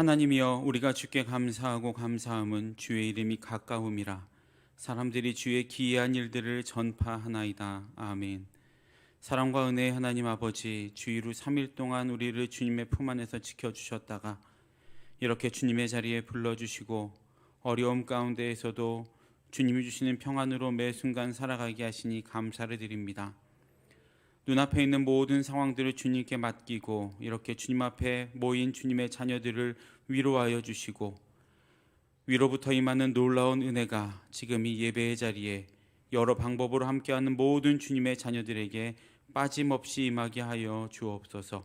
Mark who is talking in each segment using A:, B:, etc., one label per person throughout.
A: 하나님이여, 우리가 주께 감사하고 감사함은 주의 이름이 가까움이라. 사람들이 주의 기이한 일들을 전파하나이다. 아멘. 사랑과 은혜의 하나님 아버지, 주의로 3일 동안 우리를 주님의 품 안에서 지켜주셨다가 이렇게 주님의 자리에 불러주시고 어려움 가운데에서도 주님이 주시는 평안으로 매 순간 살아가게 하시니 감사를 드립니다. 눈앞에 있는 모든 상황들을 주님께 맡기고 이렇게 주님 앞에 모인 주님의 자녀들을 위로하여 주시고 위로부터 임하는 놀라운 은혜가 지금 이 예배의 자리에 여러 방법으로 함께하는 모든 주님의 자녀들에게 빠짐없이 임하게 하여 주옵소서.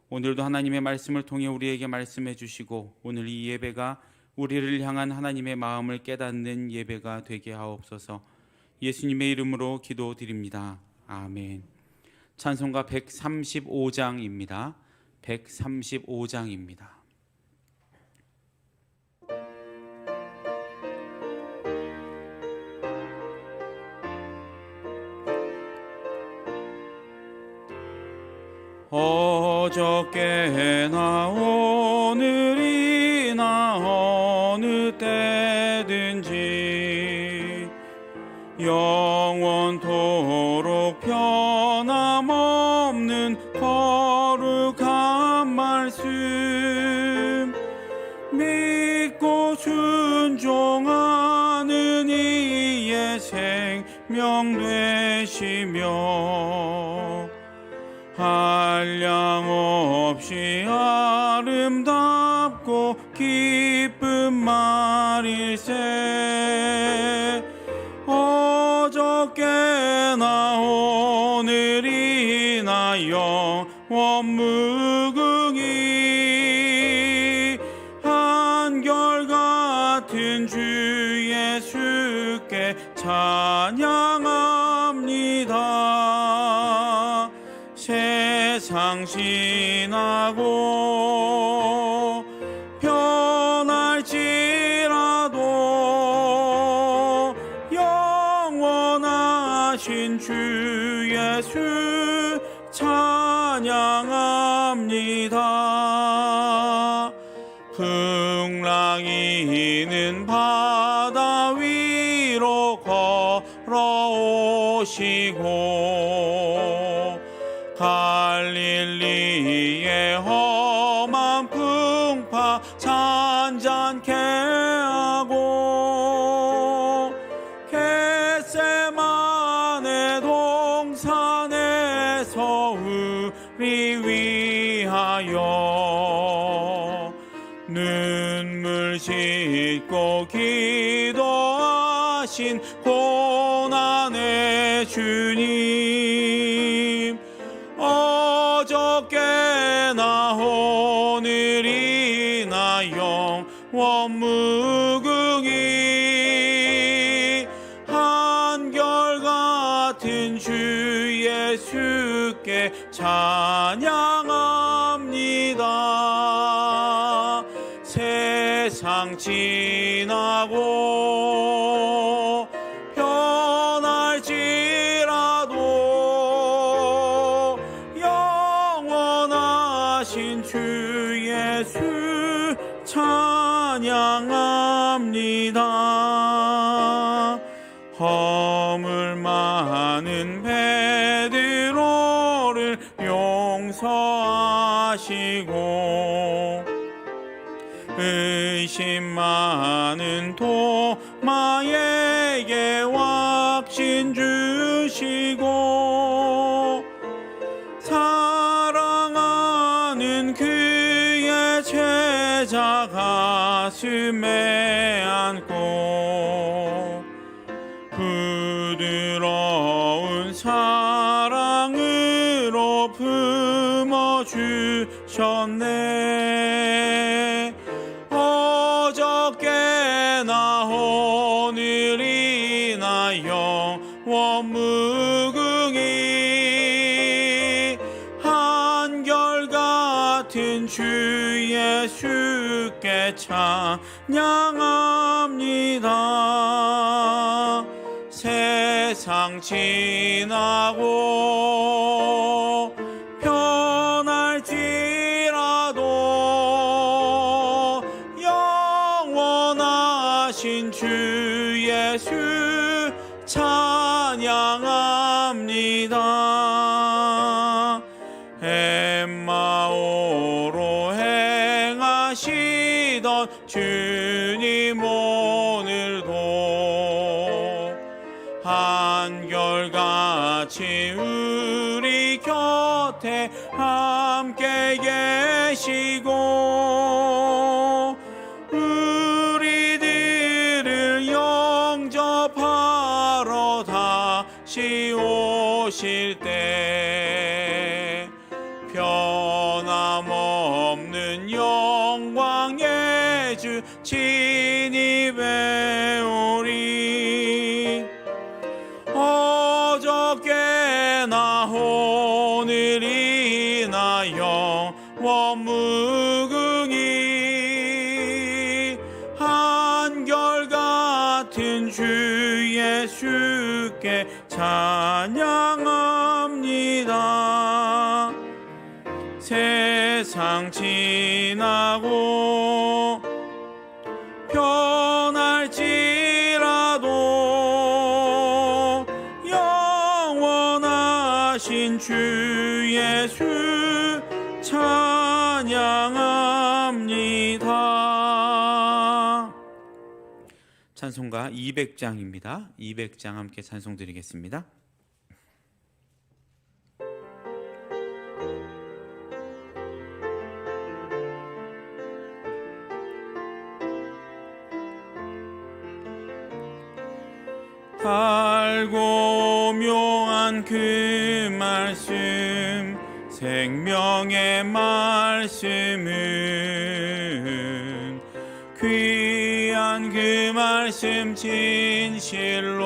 A: 오늘도 하나님의 말씀을 통해 우리에게 말씀해 주시고 오늘 이 예배가 우리를 향한 하나님의 마음을 깨닫는 예배가 되게 하옵소서. 예수님의 이름으로 기도드립니다. 아멘. 찬송가 135장입니다. 135장입니다. 어저께나 오늘이나 어느 때든지 영원토록 변함없는 거룩한 말씀 믿고 순종하는 이의 생명 되시며 한량없이 아름답고 기쁜 말일세. 어저께나 오늘이나 영원 무궁히 한결같은 주 예수께 찬양합니다. 세상 지나고 변할지라도 영원하신 주 예수 찬양합니다. 풍랑이는 바다 위로 걸어오시고 갈릴리의 험한 풍파 잔잔케 하고 겟세마네 동산에서 우리 위하여 눈물 씻고 기도하신 고난의 주님 어저께나 오늘이나 영원 무궁히 한결같은 주 예수께 찬양합니다. 세상 지나고 변할지라도 영원하신 주 예수 찬양합니다. 허물 많은 베드로를 용서하시고 의심 많은 도마에게 확신 주시고 사랑하는 그의 제자 가슴에 안고 부드러운 사랑으로 품어주셨네. 어저께나 오늘이나 영원 무궁히 한결같은 주 예수께 찬양합니다. 세상 지나고 변할지라도 예수 찬양합니다. 엠마오로 행하시던 주님 오늘도 한결같이 우리 곁에 함께 계시고 우리들을 영접하러 다시 오실 때 변함없는 영광의 주 진입해 오리. 어저께나 오늘이나 영원 무궁히 한결같은 주 예수께 찬양합니다. 세상 지나고 변할지라도 영원하신 주 예수 찬양합니다. 찬송가 200장입니다. 200장 함께 찬송 드리겠습니다. 달고 묘한 그 말씀 생명의 말씀은 귀한 그 말씀 진실로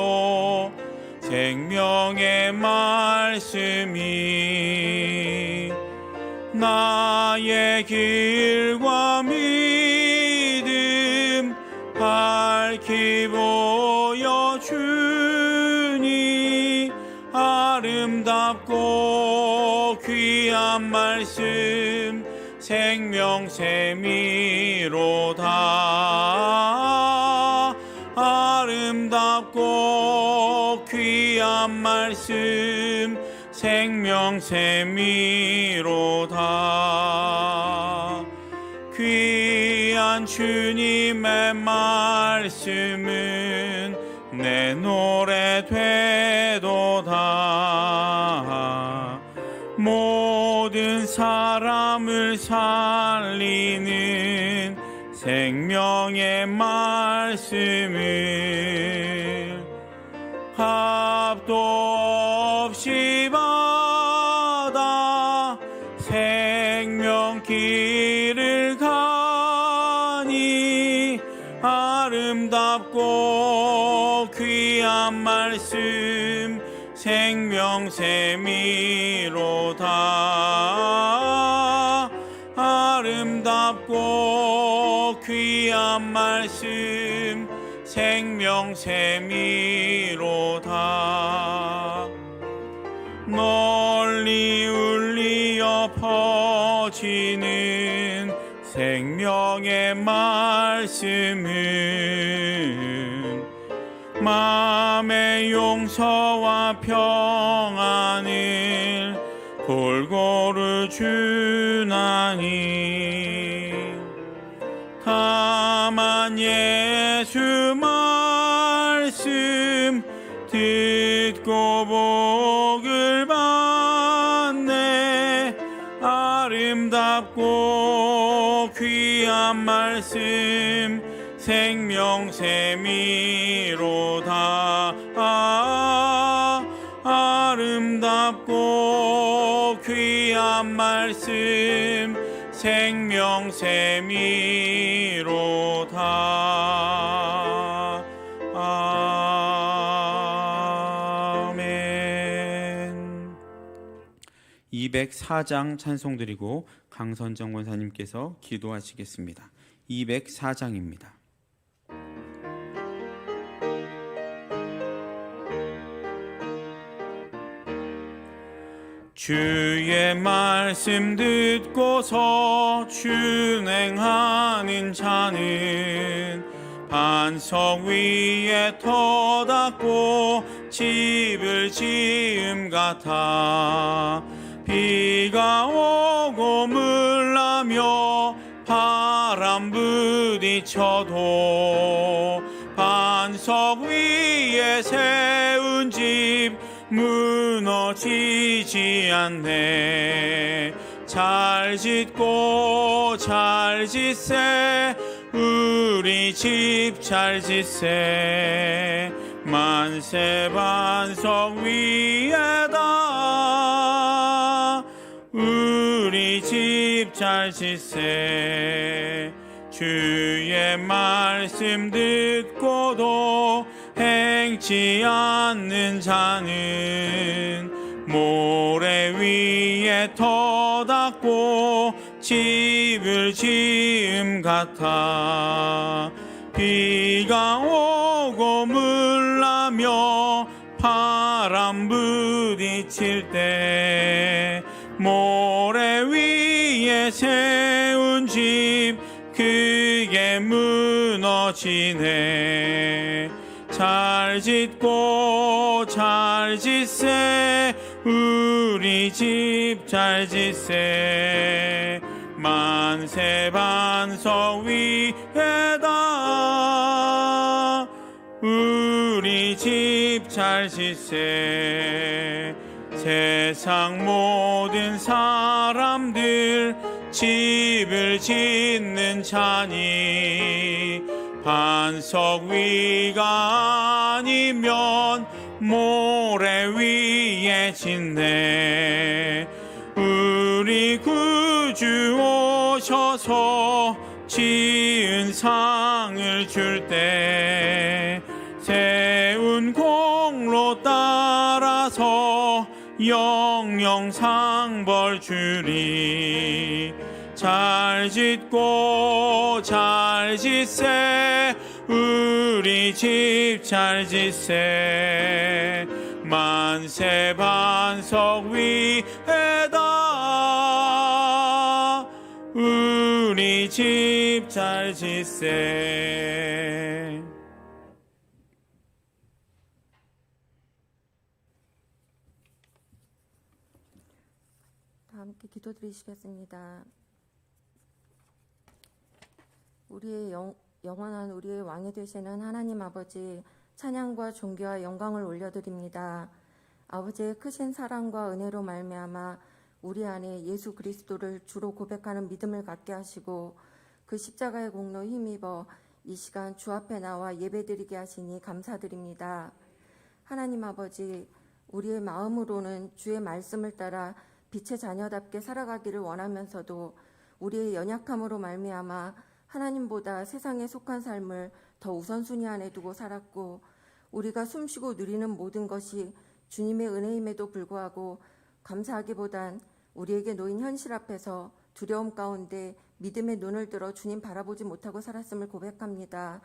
A: 생명의 말씀이 나의 길과 믿음 밝히 보여주니 아름답고 귀한 말씀 생명샘이로다. 아름답고 귀한 말씀 생명샘이로다. 귀한 주님의 말씀은 내 노래 되도다. 모든 사람을 살리는 생명의 말씀을 값도 없이 받아 생명길을 가니 아름답고 귀한 말씀 생명샘이로다. 아름답고 귀한 말씀 생명샘이로다. 널리 울리어 퍼지는 생명의 말씀은 마음의 용서와 평안을 골고루 주나니 다만 예수 말씀 듣고 복을 받네. 아름답고 귀한 말씀 생명샘이로다. 아름답고 귀한 말씀 생명샘이로다. 아멘. 204장 찬송 드리고 강선정 원사님께서 기도하시겠습니다. 204장입니다. 주의 말씀 듣고서 준행하는 자는 반석 위에 터 닦고 집을 지음 같아 비가 오고 물나며 바람 부딪혀도 반석 위에 세운 집 무너지지 않네. 잘 짓고 잘 짓세 우리 집 잘 짓세 만세 반석 위에다 우리 집 잘 짓세 주의 말씀 듣고도 행치 않는 자는 모래 위에 터 닦고 집을 지음 같아 비가 오고 물나며 바람 부딪힐 때 모래 위에 세운 집 그게 무너지네. 잘 짓고 잘 짓세 우리 집 잘 짓세 만세 반석 위에다 우리 집 잘 짓세 세상 모든 사람들 집을 짓는 자니 반석 위가 아니면 모래 위에 짓네. 우리 구주 오셔서 지은 상을 줄 때 세운 공로 따라서 영영 상벌 주리. 잘 짓고 잘 짓세 우리 집 잘 짓세 만세 반석 위에다 우리 집 잘 짓세.
B: 함께 기도드리시겠습니다. 우리의 영원한 우리의 왕이 되시는 하나님 아버지, 찬양과 존귀와 영광을 올려드립니다. 아버지의 크신 사랑과 은혜로 말미암아 우리 안에 예수 그리스도를 주로 고백하는 믿음을 갖게 하시고 그 십자가의 공로 힘입어 이 시간 주 앞에 나와 예배드리게 하시니 감사드립니다. 하나님 아버지, 우리의 마음으로는 주의 말씀을 따라 빛의 자녀답게 살아가기를 원하면서도 우리의 연약함으로 말미암아 하나님보다 세상에 속한 삶을 더 우선순위 안에 두고 살았고 우리가 숨쉬고 누리는 모든 것이 주님의 은혜임에도 불구하고 감사하기보단 우리에게 놓인 현실 앞에서 두려움 가운데 믿음의 눈을 들어 주님 바라보지 못하고 살았음을 고백합니다.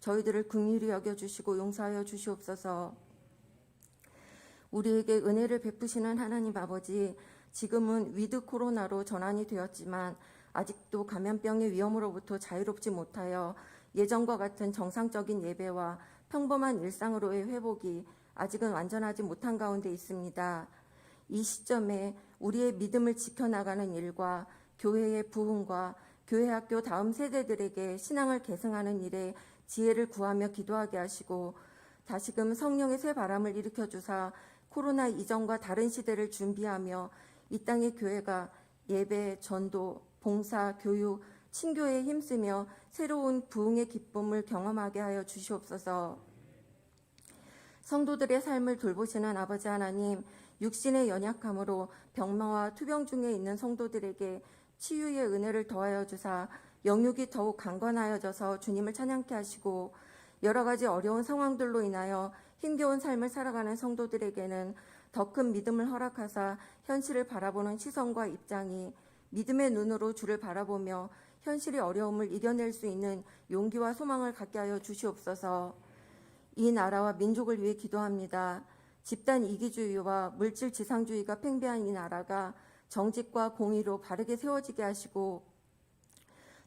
B: 저희들을 긍휼히 여겨주시고 용서하여 주시옵소서. 우리에게 은혜를 베푸시는 하나님 아버지, 지금은 위드 코로나로 전환이 되었지만 아직도 감염병의 위험으로부터 자유롭지 못하여 예전과 같은 정상적인 예배와 평범한 일상으로의 회복이 아직은 완전하지 못한 가운데 있습니다. 이 시점에 우리의 믿음을 지켜나가는 일과 교회의 부흥과 교회학교 다음 세대들에게 신앙을 계승하는 일에 지혜를 구하며 기도하게 하시고 다시금 성령의 새 바람을 일으켜 주사 코로나 이전과 다른 시대를 준비하며 이 땅의 교회가 예배, 전도, 봉사, 교육, 친교에 힘쓰며 새로운 부흥의 기쁨을 경험하게 하여 주시옵소서. 성도들의 삶을 돌보시는 아버지 하나님, 육신의 연약함으로 병마와 투병 중에 있는 성도들에게 치유의 은혜를 더하여 주사 영육이 더욱 강건하여져서 주님을 찬양케 하시고 여러 가지 어려운 상황들로 인하여 힘겨운 삶을 살아가는 성도들에게는 더 큰 믿음을 허락하사 현실을 바라보는 시선과 입장이 믿음의 눈으로 주를 바라보며 현실의 어려움을 이겨낼 수 있는 용기와 소망을 갖게 하여 주시옵소서. 이 나라와 민족을 위해 기도합니다. 집단 이기주의와 물질 지상주의가 팽배한 이 나라가 정직과 공의로 바르게 세워지게 하시고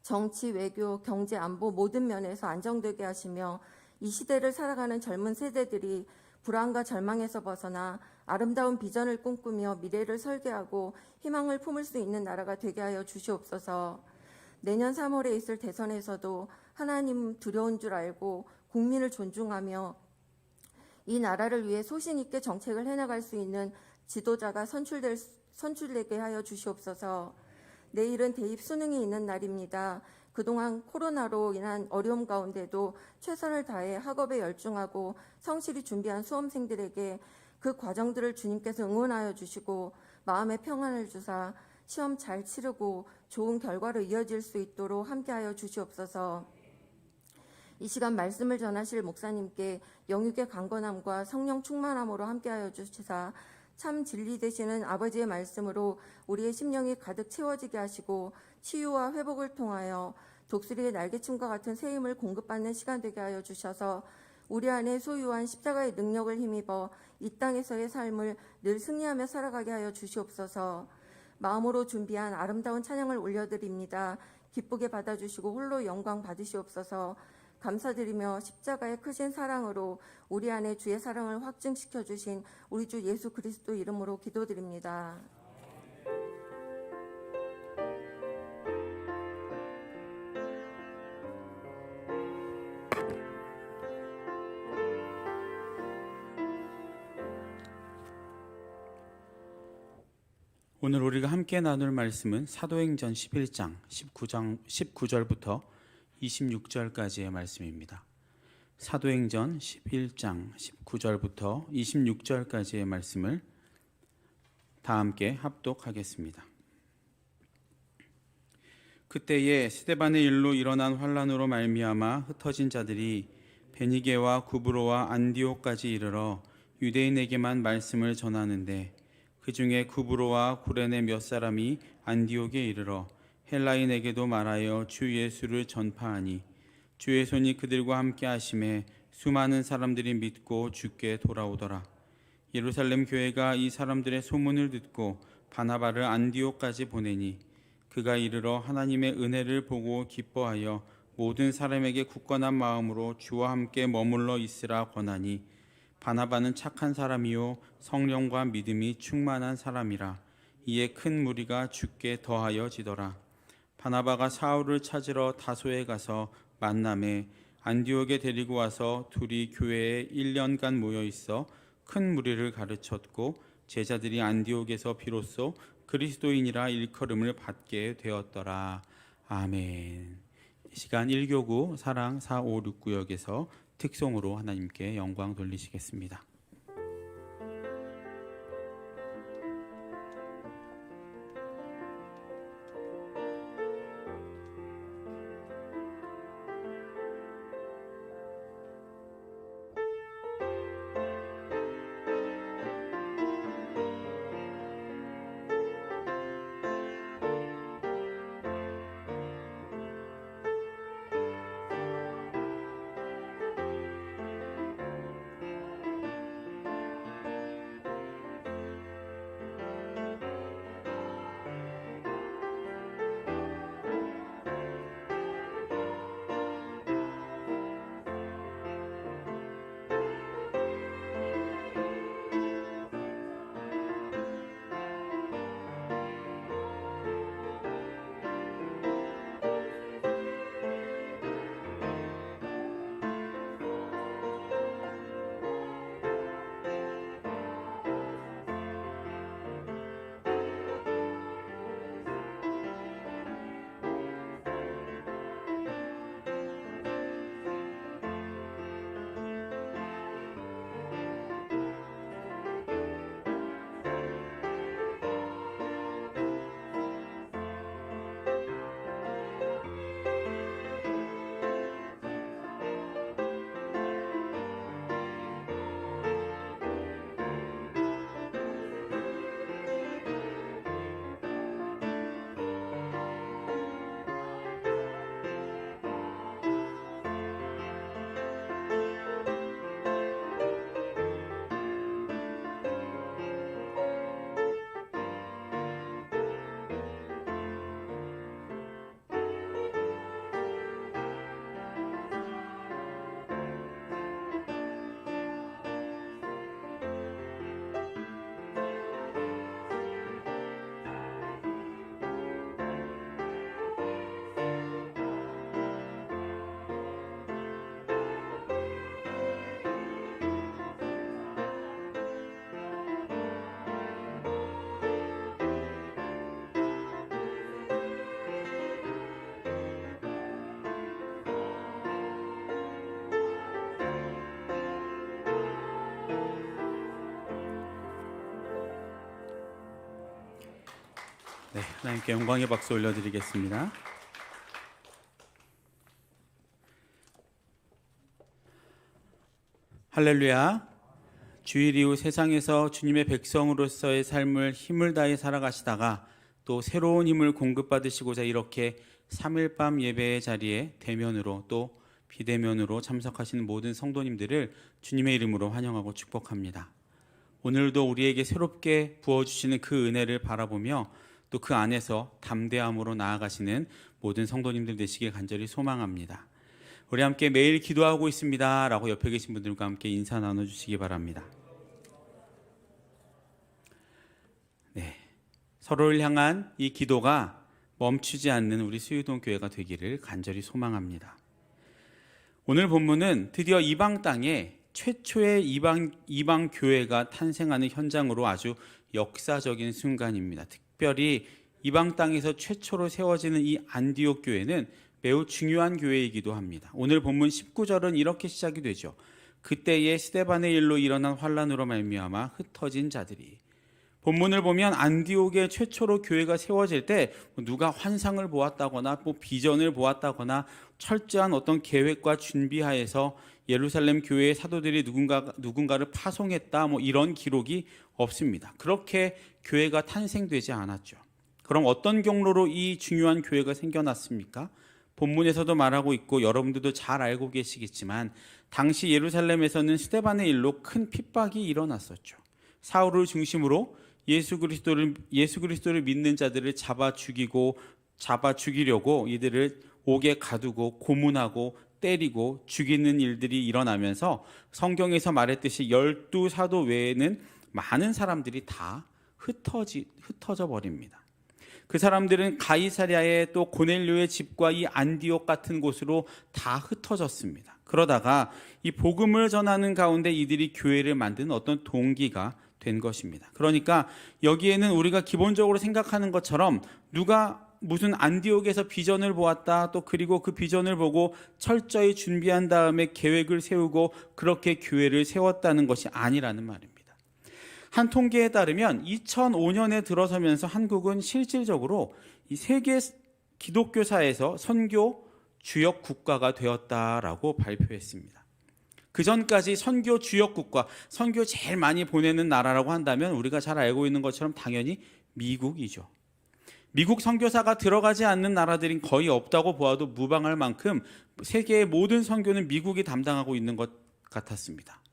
B: 정치, 외교, 경제, 안보 모든 면에서 안정되게 하시며 이 시대를 살아가는 젊은 세대들이 불안과 절망에서 벗어나 아름다운 비전을 꿈꾸며 미래를 설계하고 희망을 품을 수 있는 나라가 되게 하여 주시옵소서. 내년 3월에 있을 대선에서도 하나님 두려운 줄 알고 국민을 존중하며 이 나라를 위해 소신 있게 정책을 해나갈 수 있는 지도자가 선출되게 하여 주시옵소서. 내일은 대입 수능이 있는 날입니다. 그동안 코로나로 인한 어려움 가운데도 최선을 다해 학업에 열중하고 성실히 준비한 수험생들에게 그 과정들을 주님께서 응원하여 주시고 마음의 평안을 주사 시험 잘 치르고 좋은 결과로 이어질 수 있도록 함께하여 주시옵소서. 이 시간 말씀을 전하실 목사님께 영육의 강건함과 성령 충만함으로 함께하여 주시사 참 진리 되시는 아버지의 말씀으로 우리의 심령이 가득 채워지게 하시고 치유와 회복을 통하여 독수리의 날개춤과 같은 새 힘을 공급받는 시간 되게 하여 주셔서 우리 안에 소유한 십자가의 능력을 힘입어 이 땅에서의 삶을 늘 승리하며 살아가게 하여 주시옵소서. 마음으로 준비한 아름다운 찬양을 올려드립니다. 기쁘게 받아주시고 홀로 영광 받으시옵소서. 감사드리며 십자가의 크신 사랑으로 우리 안에 주의 사랑을 확증시켜 주신 우리 주 예수 그리스도 이름으로 기도드립니다.
A: 오늘 우리가 함께 나눌 말씀은 사도행전 11장 19절부터 26절까지의 말씀입니다. 사도행전 11장 19절부터 26절까지의 말씀을 다 함께 합독하겠습니다. 그때에 스데반의 일로 일어난 환란으로 말미암아 흩어진 자들이 베니게와 구브로와 안디옥까지 이르러 유대인에게만 말씀을 전하는데 그 중에 구브로와 구레네 몇 사람이 안디옥에 이르러 헬라인에게도 말하여 주 예수를 전파하니 주의 손이 그들과 함께 하심에 수많은 사람들이 믿고 주께 돌아오더라. 예루살렘 교회가 이 사람들의 소문을 듣고 바나바를 안디옥까지 보내니 그가 이르러 하나님의 은혜를 보고 기뻐하여 모든 사람에게 굳건한 마음으로 주와 함께 머물러 있으라 권하니 바나바는 착한 사람이요 성령과 믿음이 충만한 사람이라. 이에 큰 무리가 주께 더하여 지더라. 바나바가 사울을 찾으러 다소에 가서 만남에 안디옥에 데리고 와서 둘이 교회에 1년간 모여 있어 큰 무리를 가르쳤고 제자들이 안디옥에서 비로소 그리스도인이라 일컬음을 받게 되었더라. 아멘. 이 시간 1교구 사랑 4, 5, 6 구역에서 특송으로 하나님께 영광 돌리시겠습니다. 네, 하나님께 영광의 박수 올려드리겠습니다. 할렐루야. 주일 이후 세상에서 주님의 백성으로서의 삶을 힘을 다해 살아가시다가 또 새로운 힘을 공급받으시고자 이렇게 3일 밤 예배의 자리에 대면으로 또 비대면으로 참석하시는 모든 성도님들을 주님의 이름으로 환영하고 축복합니다. 오늘도 우리에게 새롭게 부어주시는 그 은혜를 바라보며 또 그 안에서 담대함으로 나아가시는 모든 성도님들 되시길 간절히 소망합니다. 우리 함께 매일 기도하고 있습니다 라고 옆에 계신 분들과 함께 인사 나눠주시기 바랍니다. 네, 서로를 향한 이 기도가 멈추지 않는 우리 수유동 교회가 되기를 간절히 소망합니다. 오늘 본문은 드디어 이방 땅에 최초의 이방 교회가 탄생하는 현장으로 아주 역사적인 순간입니다. 특별히 이방 땅에서 최초로 세워지는 이 안디옥 교회는 매우 중요한 교회이기도 합니다. 오늘 본문 19절은 이렇게 시작이 되죠. 그때의 스데반의 일로 일어난 환란으로 말미암아 흩어진 자들이. 본문을 보면 안디옥에 최초로 교회가 세워질 때 누가 환상을 보았다거나 뭐 비전을 보았다거나 철저한 어떤 계획과 준비하에서 예루살렘 교회의 사도들이 누군가를 파송했다 뭐 이런 기록이 없습니다. 그렇게 교회가 탄생되지 않았죠. 그럼 어떤 경로로 이 중요한 교회가 생겨났습니까? 본문에서도 말하고 있고 여러분들도 잘 알고 계시겠지만 당시 예루살렘에서는 스데반의 일로 큰 핍박이 일어났었죠. 사울을 중심으로 예수 그리스도를 믿는 자들을 잡아 죽이려고 이들을 옥에 가두고 고문하고 때리고 죽이는 일들이 일어나면서 성경에서 말했듯이 12사도 외에는 많은 사람들이 다 흩어져 버립니다. 그 사람들은 가이사랴의 또 고넬료의 집과 이 안디옥 같은 곳으로 다 흩어졌습니다. 그러다가 이 복음을 전하는 가운데 이들이 교회를 만드는 어떤 동기가 된 것입니다. 그러니까 여기에는 우리가 기본적으로 생각하는 것처럼 누가 무슨 안디옥에서 비전을 보았다 또 그리고 그 비전을 보고 철저히 준비한 다음에 계획을 세우고 그렇게 교회를 세웠다는 것이 아니라는 말입니다. 한 통계에 따르면 2005년에 들어서면서 한국은 실질적으로 이 세계 기독교사에서 선교 주역 국가가 되었다라고 발표했습니다. 그 전까지 선교 주역 국가, 선교 제일 많이 보내는 나라라고 한다면 우리가 잘 알고 있는 것처럼 당연히 미국이죠. 미국 선교사가 들어가지 않는 나라들이 거의 없다고 보아도 무방할 만큼 세계의 모든 선교는 미국이 담당하고 있는 것 같았습니다.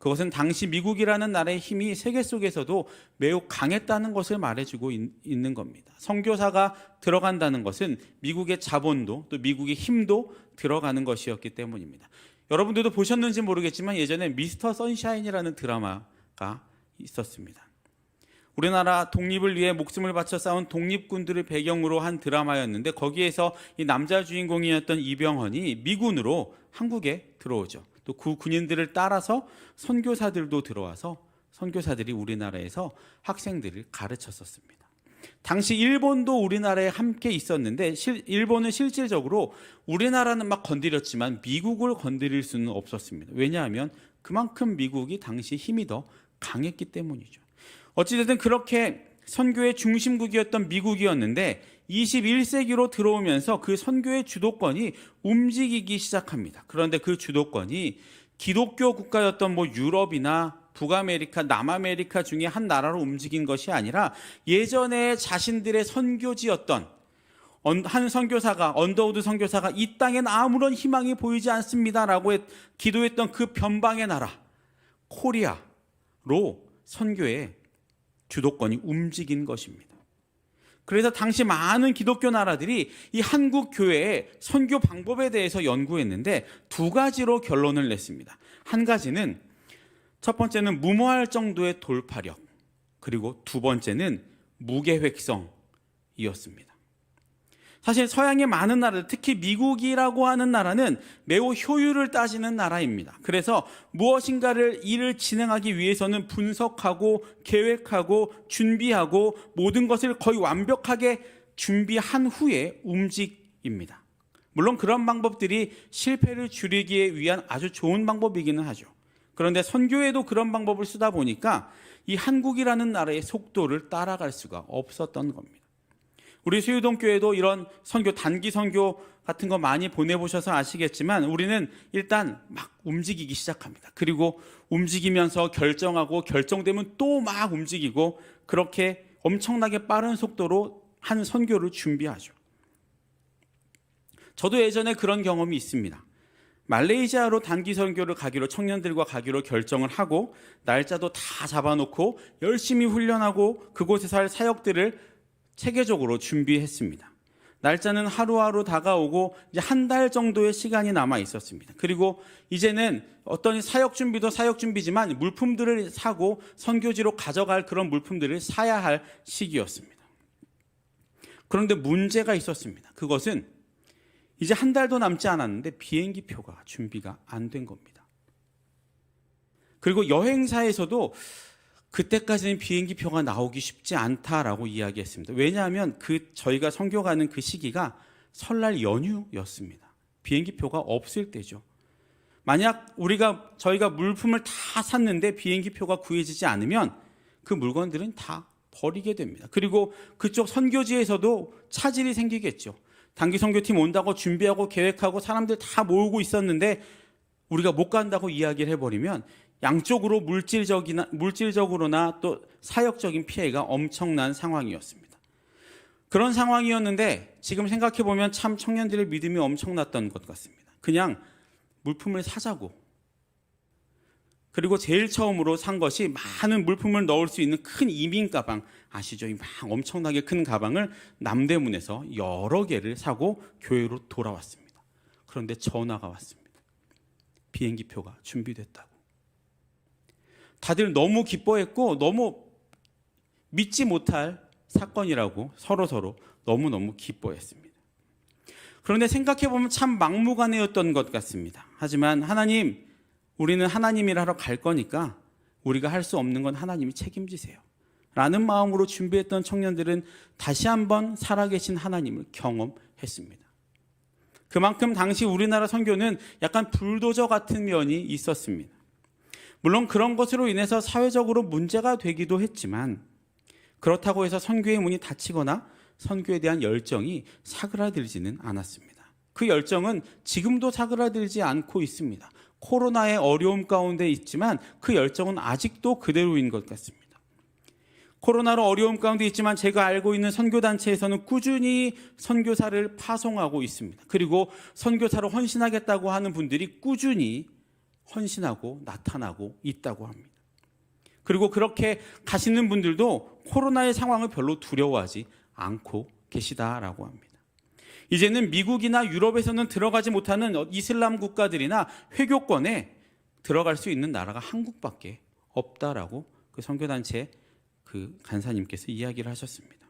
A: 그것은 당시 미국이라는 나라의 힘이 세계 속에서도 매우 강했다는 것을 말해주고 있는 겁니다. 선교사가 들어간다는 것은 미국의 자본도 또 미국의 힘도 들어가는 것이었기 때문입니다. 여러분들도 보셨는지 모르겠지만 예전에 미스터 선샤인이라는 드라마가 있었습니다. 우리나라 독립을 위해 목숨을 바쳐 싸운 독립군들을 배경으로 한 드라마였는데 거기에서 이 남자 주인공이었던 이병헌이 미군으로 한국에 들어오죠. 또 그 군인들을 따라서 선교사들도 들어와서 선교사들이 우리나라에서 학생들을 가르쳤었습니다. 당시 일본도 우리나라에 함께 있었는데 일본은 실질적으로 우리나라는 막 건드렸지만 미국을 건드릴 수는 없었습니다. 왜냐하면 그만큼 미국이 당시 힘이 더 강했기 때문이죠. 어찌됐든 그렇게 선교의 중심국이었던 미국이었는데 21세기로 들어오면서 그 선교의 주도권이 움직이기 시작합니다. 그런데 그 주도권이 기독교 국가였던 뭐 유럽이나 북아메리카, 남아메리카 중에 한 나라로 움직인 것이 아니라 예전에 자신들의 선교지였던 한 선교사가, 언더우드 선교사가 이 땅엔 아무런 희망이 보이지 않습니다라고 기도했던 그 변방의 나라 코리아로 선교의 주도권이 움직인 것입니다. 그래서 당시 많은 기독교 나라들이 이 한국 교회의 선교 방법에 대해서 연구했는데 두 가지로 결론을 냈습니다. 한 가지는 첫 번째는 무모할 정도의 돌파력, 그리고 두 번째는 무계획성이었습니다. 사실 서양의 많은 나라들, 특히 미국이라고 하는 나라는 매우 효율을 따지는 나라입니다. 그래서 무엇인가를 일을 진행하기 위해서는 분석하고 계획하고 준비하고 모든 것을 거의 완벽하게 준비한 후에 움직입니다. 물론 그런 방법들이 실패를 줄이기 위한 아주 좋은 방법이기는 하죠. 그런데 선교에도 그런 방법을 쓰다 보니까 이 한국이라는 나라의 속도를 따라갈 수가 없었던 겁니다. 우리 수유동 교회도 이런 선교, 단기 선교 같은 거 많이 보내보셔서 아시겠지만 우리는 일단 막 움직이기 시작합니다. 그리고 움직이면서 결정하고 결정되면 또 막 움직이고 그렇게 엄청나게 빠른 속도로 한 선교를 준비하죠. 저도 예전에 그런 경험이 있습니다. 말레이시아로 단기 선교를 가기로 청년들과 가기로 결정을 하고 날짜도 다 잡아놓고 열심히 훈련하고 그곳에서 할 사역들을 체계적으로 준비했습니다. 날짜는 하루하루 다가오고 이제 한 달 정도의 시간이 남아 있었습니다. 그리고 이제는 어떤 사역 준비도 사역 준비지만 물품들을 사고 선교지로 가져갈 그런 물품들을 사야 할 시기였습니다. 그런데 문제가 있었습니다. 그것은 이제 한 달도 남지 않았는데 비행기 표가 준비가 안 된 겁니다. 그리고 여행사에서도 그때까지는 비행기 표가 나오기 쉽지 않다라고 이야기했습니다. 왜냐하면 저희가 선교 가는 그 시기가 설날 연휴였습니다. 비행기 표가 없을 때죠. 만약 저희가 물품을 다 샀는데 비행기 표가 구해지지 않으면 그 물건들은 다 버리게 됩니다. 그리고 그쪽 선교지에서도 차질이 생기겠죠. 단기 선교팀 온다고 준비하고 계획하고 사람들 다 모으고 있었는데 우리가 못 간다고 이야기를 해버리면 양쪽으로 물질적으로나 또 사역적인 피해가 엄청난 상황이었습니다. 그런 상황이었는데 지금 생각해보면 참 청년들의 믿음이 엄청났던 것 같습니다. 그냥 물품을 사자고, 그리고 제일 처음으로 산 것이 많은 물품을 넣을 수 있는 큰 이민 가방 아시죠? 막 엄청나게 큰 가방을 남대문에서 여러 개를 사고 교회로 돌아왔습니다. 그런데 전화가 왔습니다. 비행기 표가 준비됐다고. 다들 너무 기뻐했고 너무 믿지 못할 사건이라고 서로 너무너무 기뻐했습니다. 그런데 생각해보면 참 막무가내였던 것 같습니다. 하지만 하나님, 우리는 하나님이라 하러 갈 거니까 우리가 할 수 없는 건 하나님이 책임지세요 라는 마음으로 준비했던 청년들은 다시 한번 살아계신 하나님을 경험했습니다. 그만큼 당시 우리나라 선교는 약간 불도저 같은 면이 있었습니다. 물론 그런 것으로 인해서 사회적으로 문제가 되기도 했지만 그렇다고 해서 선교의 문이 닫히거나 선교에 대한 열정이 사그라들지는 않았습니다. 그 열정은 지금도 사그라들지 않고 있습니다. 코로나의 어려움 가운데 있지만 그 열정은 아직도 그대로인 것 같습니다. 코로나로 어려움 가운데 있지만 제가 알고 있는 선교단체에서는 꾸준히 선교사를 파송하고 있습니다. 그리고 선교사로 헌신하겠다고 하는 분들이 꾸준히 헌신하고 나타나고 있다고 합니다. 그리고 그렇게 가시는 분들도 코로나의 상황을 별로 두려워하지 않고 계시다라고 합니다. 이제는 미국이나 유럽에서는 들어가지 못하는 이슬람 국가들이나 회교권에 들어갈 수 있는 나라가 한국밖에 없다라고 그 선교단체 그 간사님께서 이야기를 하셨습니다.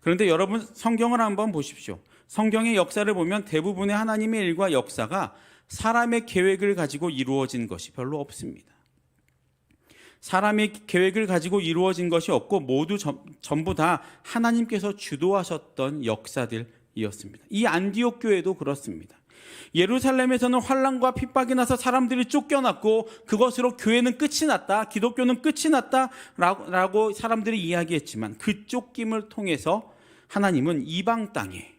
A: 그런데 여러분 성경을 한번 보십시오. 성경의 역사를 보면 대부분의 하나님의 일과 역사가 사람의 계획을 가지고 이루어진 것이 별로 없습니다. 사람의 계획을 가지고 이루어진 것이 없고 모두 전부 다 하나님께서 주도하셨던 역사들이었습니다. 이 안디옥 교회도 그렇습니다. 예루살렘에서는 환난과 핍박이 나서 사람들이 쫓겨났고 그것으로 교회는 끝이 났다, 기독교는 끝이 났다 라고 사람들이 이야기했지만 그 쫓김을 통해서 하나님은 이방 땅에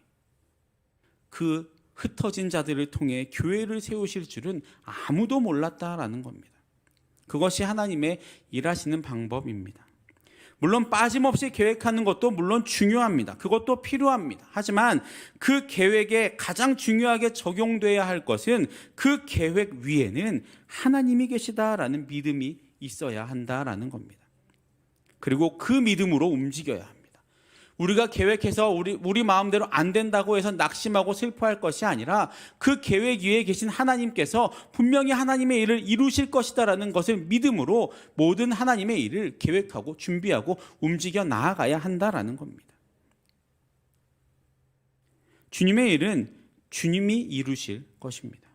A: 그 흩어진 자들을 통해 교회를 세우실 줄은 아무도 몰랐다라는 겁니다. 그것이 하나님의 일하시는 방법입니다. 물론 빠짐없이 계획하는 것도 물론 중요합니다. 그것도 필요합니다. 하지만 그 계획에 가장 중요하게 적용돼야 할 것은 그 계획 위에는 하나님이 계시다라는 믿음이 있어야 한다라는 겁니다. 그리고 그 믿음으로 움직여야 합니다. 우리가 계획해서 우리 마음대로 안 된다고 해서 낙심하고 슬퍼할 것이 아니라 그 계획 위에 계신 하나님께서 분명히 하나님의 일을 이루실 것이다라는 것을 믿음으로 모든 하나님의 일을 계획하고 준비하고 움직여 나아가야 한다라는 겁니다. 주님의 일은 주님이 이루실 것입니다.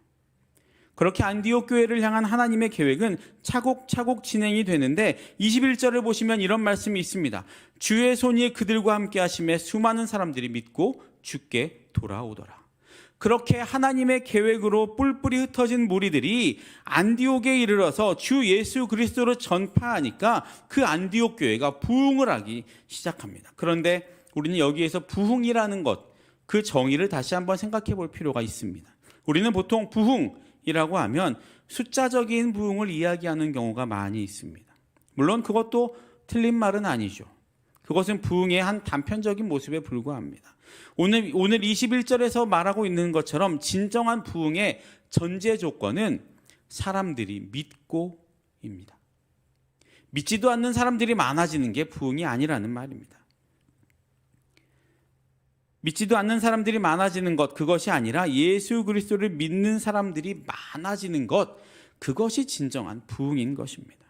A: 그렇게 안디옥 교회를 향한 하나님의 계획은 차곡차곡 진행이 되는데 21절을 보시면 이런 말씀이 있습니다. 주의 손이 그들과 함께 하심에 수많은 사람들이 믿고 주께 돌아오더라. 그렇게 하나님의 계획으로 뿔뿔이 흩어진 무리들이 안디옥에 이르러서 주 예수 그리스도를 전파하니까 그 안디옥 교회가 부흥을 하기 시작합니다. 그런데 우리는 여기에서 부흥이라는 것, 그 정의를 다시 한번 생각해 볼 필요가 있습니다. 우리는 보통 부흥이라고 하면 숫자적인 부흥을 이야기하는 경우가 많이 있습니다. 물론 그것도 틀린 말은 아니죠. 그것은 부흥의 한 단편적인 모습에 불과합니다. 오늘 21절에서 말하고 있는 것처럼 진정한 부흥의 전제 조건은 사람들이 믿고입니다. 믿지도 않는 사람들이 많아지는 게 부흥이 아니라는 말입니다. 믿지도 않는 사람들이 많아지는 것, 그것이 아니라 예수 그리스도를 믿는 사람들이 많아지는 것, 그것이 진정한 부흥인 것입니다.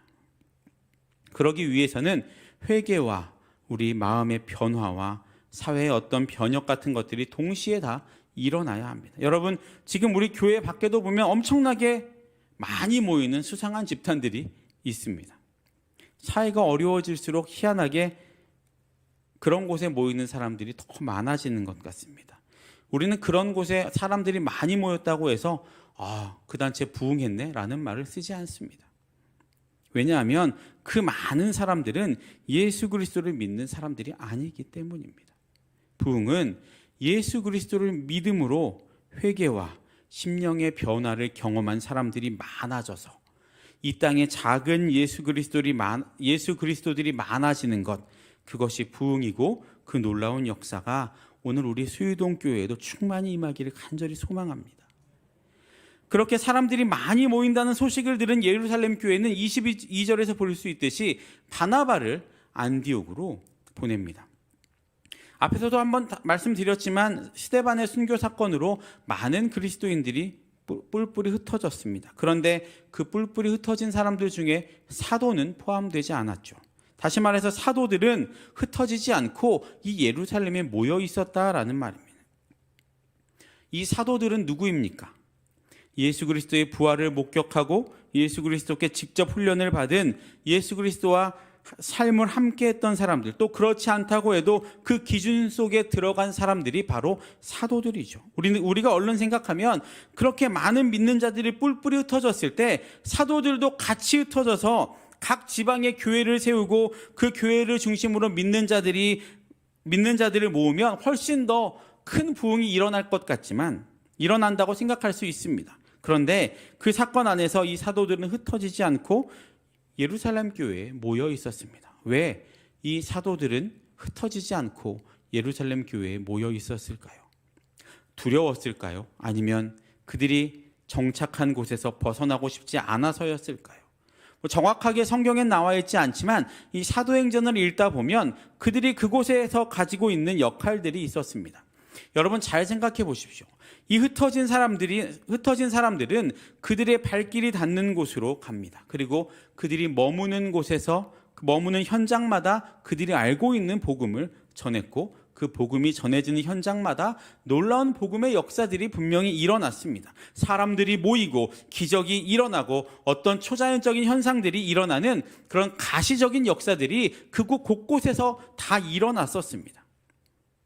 A: 그러기 위해서는 회개와 우리 마음의 변화와 사회의 어떤 변혁 같은 것들이 동시에 다 일어나야 합니다. 여러분, 지금 우리 교회 밖에도 보면 엄청나게 많이 모이는 수상한 집단들이 있습니다. 사회가 어려워질수록 희한하게 그런 곳에 모이는 사람들이 더 많아지는 것 같습니다. 우리는 그런 곳에 사람들이 많이 모였다고 해서 그 단체 부흥했네 라는 말을 쓰지 않습니다. 왜냐하면 그 많은 사람들은 예수 그리스도를 믿는 사람들이 아니기 때문입니다. 부흥은 예수 그리스도를 믿음으로 회개와 심령의 변화를 경험한 사람들이 많아져서 이 땅에 작은 예수 그리스도들이 많아지는 것, 그것이 부흥이고 그 놀라운 역사가 오늘 우리 수유동 교회에도 충만히 임하기를 간절히 소망합니다. 그렇게 사람들이 많이 모인다는 소식을 들은 예루살렘 교회는 22절에서 볼 수 있듯이 바나바를 안디옥으로 보냅니다. 앞에서도 한번 말씀드렸지만 스데반의 순교 사건으로 많은 그리스도인들이 뿔뿔이 흩어졌습니다. 그런데 그 뿔뿔이 흩어진 사람들 중에 사도는 포함되지 않았죠. 다시 말해서 사도들은 흩어지지 않고 이 예루살렘에 모여 있었다라는 말입니다. 이 사도들은 누구입니까? 예수 그리스도의 부활을 목격하고 예수 그리스도께 직접 훈련을 받은 예수 그리스도와 삶을 함께 했던 사람들, 또 그렇지 않다고 해도 그 기준 속에 들어간 사람들이 바로 사도들이죠. 우리가 얼른 생각하면 그렇게 많은 믿는 자들이 뿔뿔이 흩어졌을 때 사도들도 같이 흩어져서 각 지방의 교회를 세우고 그 교회를 중심으로 믿는 자들을 모으면 훨씬 더 큰 부흥이 일어날 것 같지만 일어난다고 생각할 수 있습니다. 그런데 그 사건 안에서 이 사도들은 흩어지지 않고 예루살렘 교회에 모여 있었습니다. 왜 이 사도들은 흩어지지 않고 예루살렘 교회에 모여 있었을까요? 두려웠을까요? 아니면 그들이 정착한 곳에서 벗어나고 싶지 않아서였을까요? 정확하게 성경엔 나와 있지 않지만 이 사도행전을 읽다 보면 그들이 그곳에서 가지고 있는 역할들이 있었습니다. 여러분 잘 생각해 보십시오. 이 흩어진 사람들은 그들의 발길이 닿는 곳으로 갑니다. 그리고 그들이 머무는 곳에서 머무는 현장마다 그들이 알고 있는 복음을 전했고 그 복음이 전해지는 현장마다 놀라운 복음의 역사들이 분명히 일어났습니다. 사람들이 모이고 기적이 일어나고 어떤 초자연적인 현상들이 일어나는 그런 가시적인 역사들이 그곳 곳곳에서 다 일어났었습니다.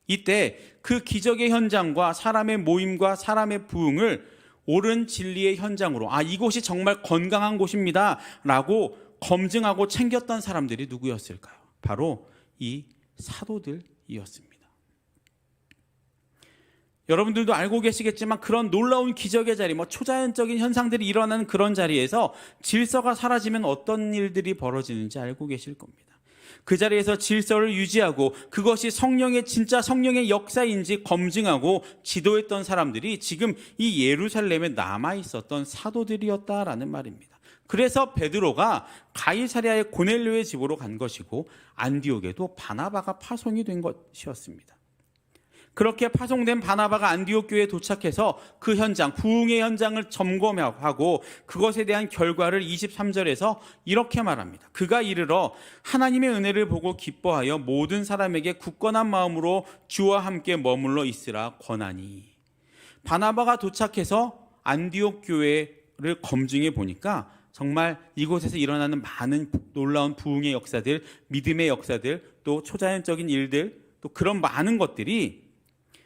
A: 이때 그 기적의 현장과 사람의 모임과 사람의 부흥을 옳은 진리의 현장으로 이곳이 정말 건강한 곳입니다 라고 검증하고 챙겼던 사람들이 누구였을까요? 바로 이 사도들이었습니다. 여러분들도 알고 계시겠지만 그런 놀라운 기적의 자리, 초자연적인 현상들이 일어나는 그런 자리에서 질서가 사라지면 어떤 일들이 벌어지는지 알고 계실 겁니다. 그 자리에서 질서를 유지하고 그것이 진짜 성령의 역사인지 검증하고 지도했던 사람들이 지금 이 예루살렘에 남아 있었던 사도들이었다라는 말입니다. 그래서 베드로가 가이사랴의 고넬료의 집으로 간 것이고 안디옥에도 바나바가 파송이 된 것이었습니다. 그렇게 파송된 바나바가 안디옥 교회에 도착해서 그 현장, 부흥의 현장을 점검하고 그것에 대한 결과를 23절에서 이렇게 말합니다. 그가 이르러 하나님의 은혜를 보고 기뻐하여 모든 사람에게 굳건한 마음으로 주와 함께 머물러 있으라 권하니. 바나바가 도착해서 안디옥 교회를 검증해 보니까 정말 이곳에서 일어나는 많은 놀라운 부흥의 역사들, 믿음의 역사들, 또 초자연적인 일들, 또 그런 많은 것들이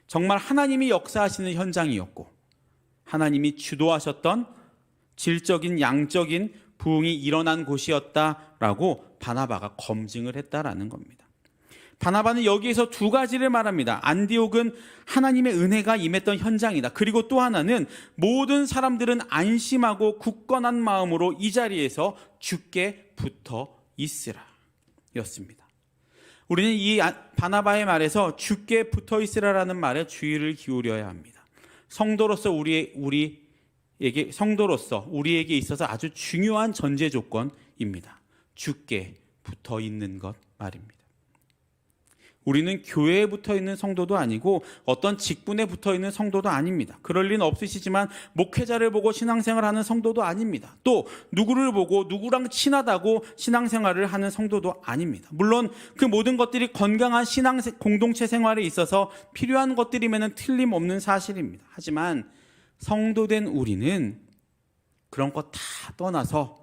A: 정말 하나님이 역사하시는 현장이었고 하나님이 주도하셨던 질적인 양적인 부흥이 일어난 곳이었다라고 바나바가 검증을 했다라는 겁니다. 바나바는 여기에서 두 가지를 말합니다. 안디옥은 하나님의 은혜가 임했던 현장이다. 그리고 또 하나는 모든 사람들은 안심하고 굳건한 마음으로 이 자리에서 주께 붙어 있으라 였습니다. 우리는 이 바나바의 말에서 주께 붙어 있으라라는 말에 주의를 기울여야 합니다. 성도로서 우리에게 있어서 아주 중요한 전제 조건입니다. 주께 붙어 있는 것 말입니다. 우리는 교회에 붙어 있는 성도도 아니고 어떤 직분에 붙어 있는 성도도 아닙니다. 그럴 리는 없으시지만 목회자를 보고 신앙생활하는 성도도 아닙니다. 또 누구를 보고 누구랑 친하다고 신앙생활을 하는 성도도 아닙니다. 물론 그 모든 것들이 건강한 신앙 공동체 생활에 있어서 필요한 것들이면 틀림없는 사실입니다. 하지만 성도된 우리는 그런 것 다 떠나서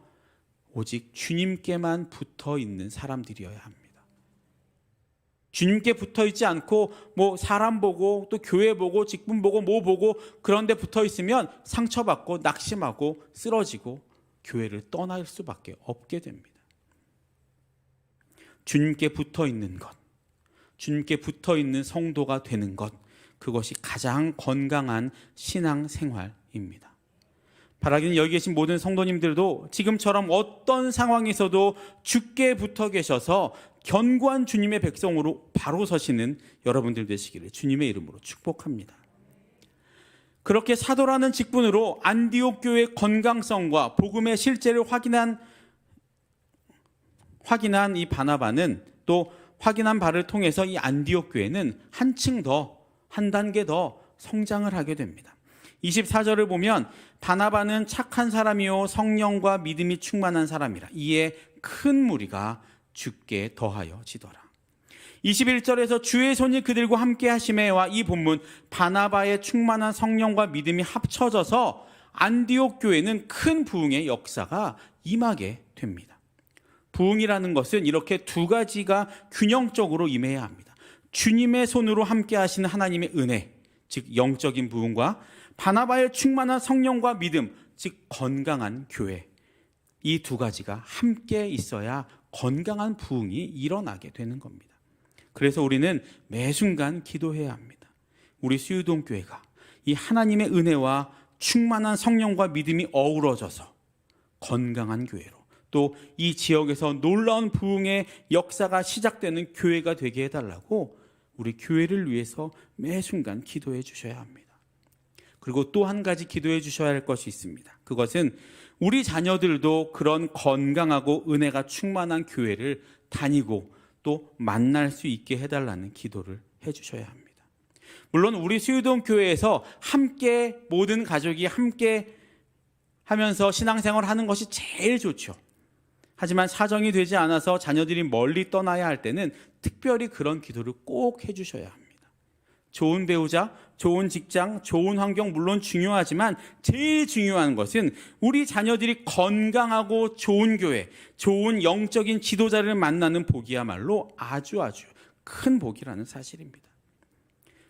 A: 오직 주님께만 붙어 있는 사람들이어야 합니다. 주님께 붙어 있지 않고 사람 보고 또 교회 보고 직분 보고 보고 그런 데 붙어 있으면 상처받고 낙심하고 쓰러지고 교회를 떠날 수밖에 없게 됩니다. 주님께 붙어 있는 것, 주님께 붙어 있는 성도가 되는 것, 그것이 가장 건강한 신앙생활입니다. 바라기는 여기 계신 모든 성도님들도 지금처럼 어떤 상황에서도 주께 붙어 계셔서 견고한 주님의 백성으로 바로 서시는 여러분들 되시기를 주님의 이름으로 축복합니다. 그렇게 사도라는 직분으로 안디옥 교회의 건강성과 복음의 실제를 확인한 이 바나바는 또 확인한 바를 통해서 이 안디옥 교회는 한 단계 더 성장을 하게 됩니다. 24절을 보면 바나바는 착한 사람이요 성령과 믿음이 충만한 사람이라 이에 큰 무리가 주께 더하여 지더라. 21절에서 주의 손이 그들과 함께 하심에와 이 본문 바나바의 충만한 성령과 믿음이 합쳐져서 안디옥 교회는 큰 부흥의 역사가 임하게 됩니다. 부흥이라는 것은 이렇게 두 가지가 균형적으로 임해야 합니다. 주님의 손으로 함께 하시는 하나님의 은혜, 즉 영적인 부흥과 바나바의 충만한 성령과 믿음, 즉 건강한 교회, 이 두 가지가 함께 있어야 건강한 부흥이 일어나게 되는 겁니다. 그래서 우리는 매 순간 기도해야 합니다. 우리 수유동교회가 이 하나님의 은혜와 충만한 성령과 믿음이 어우러져서 건강한 교회로 또 이 지역에서 놀라운 부흥의 역사가 시작되는 교회가 되게 해달라고 우리 교회를 위해서 매 순간 기도해 주셔야 합니다. 그리고 또 한 가지 기도해 주셔야 할 것이 있습니다. 그것은 우리 자녀들도 그런 건강하고 은혜가 충만한 교회를 다니고 또 만날 수 있게 해달라는 기도를 해 주셔야 합니다. 물론 우리 수유동 교회에서 함께 모든 가족이 함께 하면서 신앙생활을 하는 것이 제일 좋죠. 하지만 사정이 되지 않아서 자녀들이 멀리 떠나야 할 때는 특별히 그런 기도를 꼭 해주셔야 합니다. 좋은 배우자, 좋은 직장, 좋은 환경 물론 중요하지만 제일 중요한 것은 우리 자녀들이 건강하고 좋은 교회, 좋은 영적인 지도자를 만나는 복이야말로 아주 큰 복이라는 사실입니다.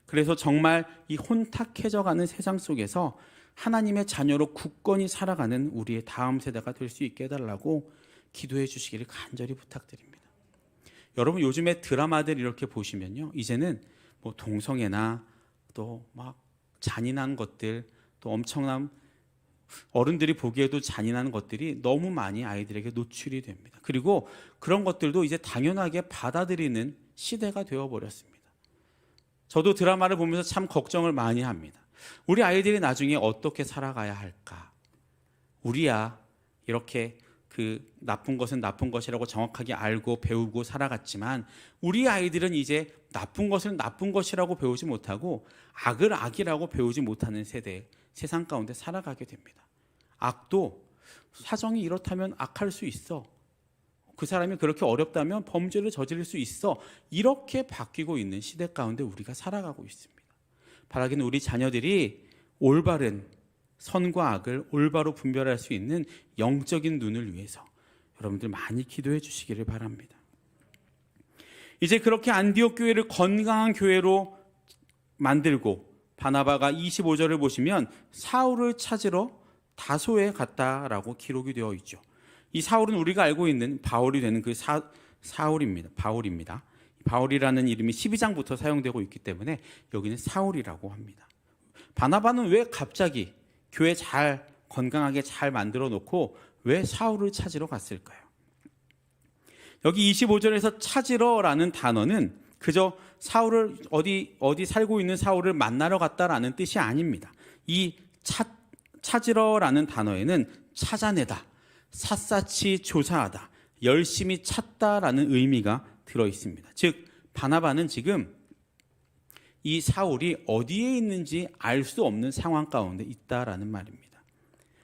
A: 그래서 정말 이 혼탁해져가는 세상 속에서 하나님의 자녀로 굳건히 살아가는 우리의 다음 세대가 될 수 있게 해달라고 기도해 주시기를 간절히 부탁드립니다. 여러분 요즘에 드라마들 이렇게 보시면요, 이제는 동성애나 또 막 잔인한 것들, 또 엄청난 어른들이 보기에도 잔인한 것들이 너무 많이 아이들에게 노출이 됩니다. 그리고 그런 것들도 이제 당연하게 받아들이는 시대가 되어버렸습니다. 저도 드라마를 보면서 참 걱정을 많이 합니다. 우리 아이들이 나중에 어떻게 살아가야 할까? 우리야 이렇게 그 나쁜 것은 나쁜 것이라고 정확하게 알고 배우고 살아갔지만 우리 아이들은 이제 나쁜 것을 나쁜 것이라고 배우지 못하고 악을 악이라고 배우지 못하는 세대, 세상 가운데 살아가게 됩니다. 악도 사정이 이렇다면 악할 수 있어. 그 사람이 그렇게 어렵다면 범죄를 저지를 수 있어. 이렇게 바뀌고 있는 시대 가운데 우리가 살아가고 있습니다. 바라기는 우리 자녀들이 올바른 선과 악을 올바로 분별할 수 있는 영적인 눈을 위해서 여러분들 많이 기도해 주시기를 바랍니다. 이제 그렇게 안디옥 교회를 건강한 교회로 만들고 바나바가 25절을 보시면 사울을 찾으러 다소에 갔다라고 기록이 되어 있죠. 이 사울은 우리가 알고 있는 바울이 되는 그 바울입니다. 바울이라는 이름이 12장부터 사용되고 있기 때문에 여기는 사울이라고 합니다. 바나바는 왜 갑자기 교회 잘 건강하게 잘 만들어 놓고 왜 사울을 찾으러 갔을까요? 여기 25절에서 찾으러라는 단어는 그저 사울을 어디 살고 있는 사울을 만나러 갔다라는 뜻이 아닙니다. 이 찾으러라는 단어에는 찾아내다, 샅샅이 조사하다, 열심히 찾다라는 의미가 들어 있습니다. 즉 바나바는 지금 이 사울이 어디에 있는지 알 수 없는 상황 가운데 있다라는 말입니다.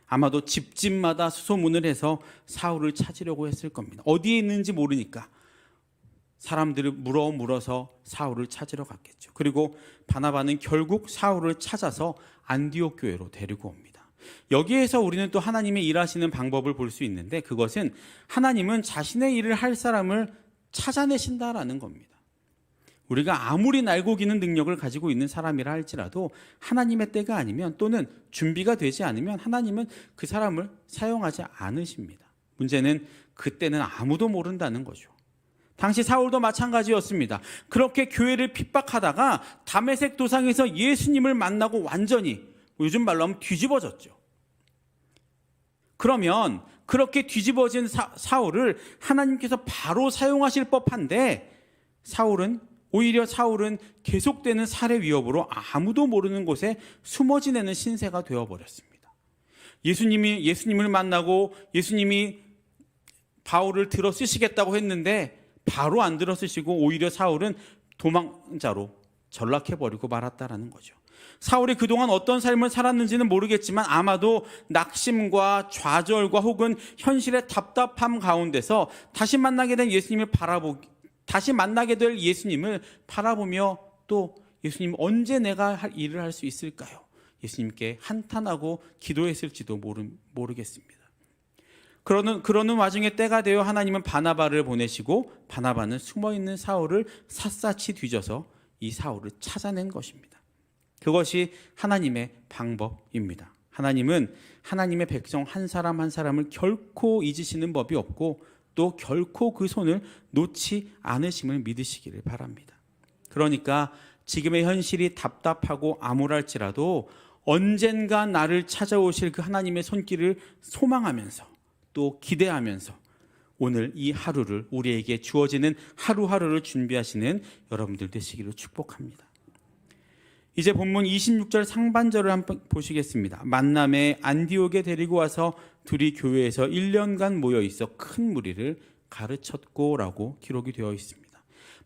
A: 아마도 집집마다 수소문을 해서 사울을 찾으려고 했을 겁니다. 어디에 있는지 모르니까 사람들을 물어서 사울을 찾으러 갔겠죠. 그리고 바나바는 결국 사울을 찾아서 안디옥 교회로 데리고 옵니다. 여기에서 우리는 또 하나님의 일하시는 방법을 볼 수 있는데 그것은 하나님은 자신의 일을 할 사람을 찾아내신다라는 겁니다. 우리가 아무리 날고 기는 능력을 가지고 있는 사람이라 할지라도 하나님의 때가 아니면 또는 준비가 되지 않으면 하나님은 그 사람을 사용하지 않으십니다. 문제는 그때는 아무도 모른다는 거죠. 당시 사울도 마찬가지였습니다. 그렇게 교회를 핍박하다가 다메섹 도상에서 예수님을 만나고 완전히 요즘 말로 하면 뒤집어졌죠. 그러면 그렇게 뒤집어진 사울을 하나님께서 바로 사용하실 법한데 오히려 사울은 계속되는 살해 위협으로 아무도 모르는 곳에 숨어 지내는 신세가 되어버렸습니다. 예수님을 만나고 예수님이 바울을 들어 쓰시겠다고 했는데 바로 안 들어 쓰시고 오히려 사울은 도망자로 전락해버리고 말았다라는 거죠. 사울이 그동안 어떤 삶을 살았는지는 모르겠지만 아마도 낙심과 좌절과 혹은 현실의 답답함 가운데서 다시 만나게 될 예수님을 바라보며 또 예수님 언제 내가 일을 할 수 있을까요? 예수님께 한탄하고 기도했을지도 모르겠습니다. 그러는 와중에 때가 되어 하나님은 바나바를 보내시고 바나바는 숨어있는 사울을 샅샅이 뒤져서 이 사울을 찾아낸 것입니다. 그것이 하나님의 방법입니다. 하나님은 하나님의 백성 한 사람 한 사람을 결코 잊으시는 법이 없고 또 결코 그 손을 놓지 않으심을 믿으시기를 바랍니다. 그러니까 지금의 현실이 답답하고 암울할지라도 언젠가 나를 찾아오실 그 하나님의 손길을 소망하면서 또 기대하면서 오늘 이 하루를 우리에게 주어지는 하루하루를 준비하시는 여러분들 되시기를 축복합니다. 이제 본문 26절 상반절을 한번 보시겠습니다. 만남에 안디옥에 데리고 와서 둘이 교회에서 1년간 모여 있어 큰 무리를 가르쳤고라고 기록이 되어 있습니다.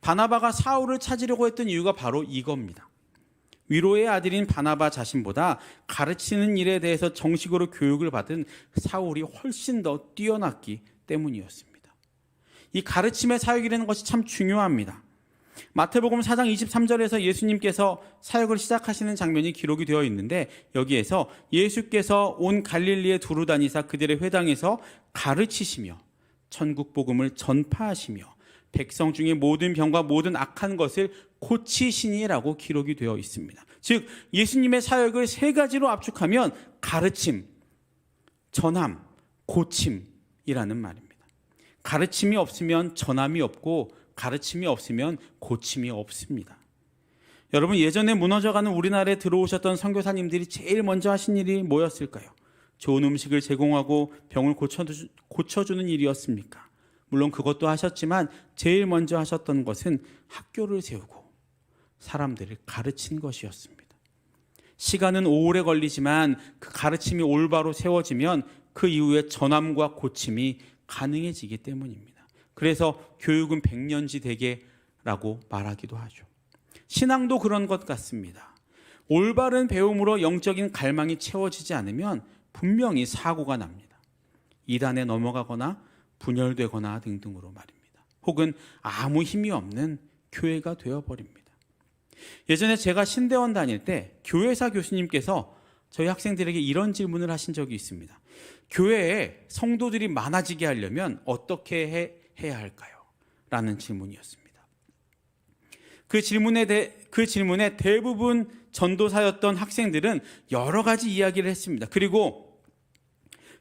A: 바나바가 사울을 찾으려고 했던 이유가 바로 이겁니다. 위로의 아들인 바나바 자신보다 가르치는 일에 대해서 정식으로 교육을 받은 사울이 훨씬 더 뛰어났기 때문이었습니다. 이 가르침의 사역이라는 것이 참 중요합니다. 마태복음 4장 23절에서 예수님께서 사역을 시작하시는 장면이 기록이 되어 있는데 여기에서 예수께서 온 갈릴리에 두루 다니사 그들의 회당에서 가르치시며 천국 복음을 전파하시며 백성 중에 모든 병과 모든 악한 것을 고치시니라고 기록이 되어 있습니다. 즉 예수님의 사역을 세 가지로 압축하면 가르침, 전함, 고침이라는 말입니다. 가르침이 없으면 전함이 없고 가르침이 없으면 고침이 없습니다. 여러분 예전에 무너져가는 우리나라에 들어오셨던 선교사님들이 제일 먼저 하신 일이 뭐였을까요? 좋은 음식을 제공하고 병을 고쳐주는 일이었습니까? 물론 그것도 하셨지만 제일 먼저 하셨던 것은 학교를 세우고 사람들을 가르친 것이었습니다. 시간은 오래 걸리지만 그 가르침이 올바로 세워지면 그 이후에 전함과 고침이 가능해지기 때문입니다. 그래서 교육은 백년지 대계라고 말하기도 하죠. 신앙도 그런 것 같습니다. 올바른 배움으로 영적인 갈망이 채워지지 않으면 분명히 사고가 납니다. 이단에 넘어가거나 분열되거나 등등으로 말입니다. 혹은 아무 힘이 없는 교회가 되어버립니다. 예전에 제가 신대원 다닐 때 교회사 교수님께서 저희 학생들에게 이런 질문을 하신 적이 있습니다. 교회에 성도들이 많아지게 하려면 어떻게 해야 할까요? 라는 질문이었습니다. 그 질문에 대부분 전도사였던 학생들은 여러 가지 이야기를 했습니다. 그리고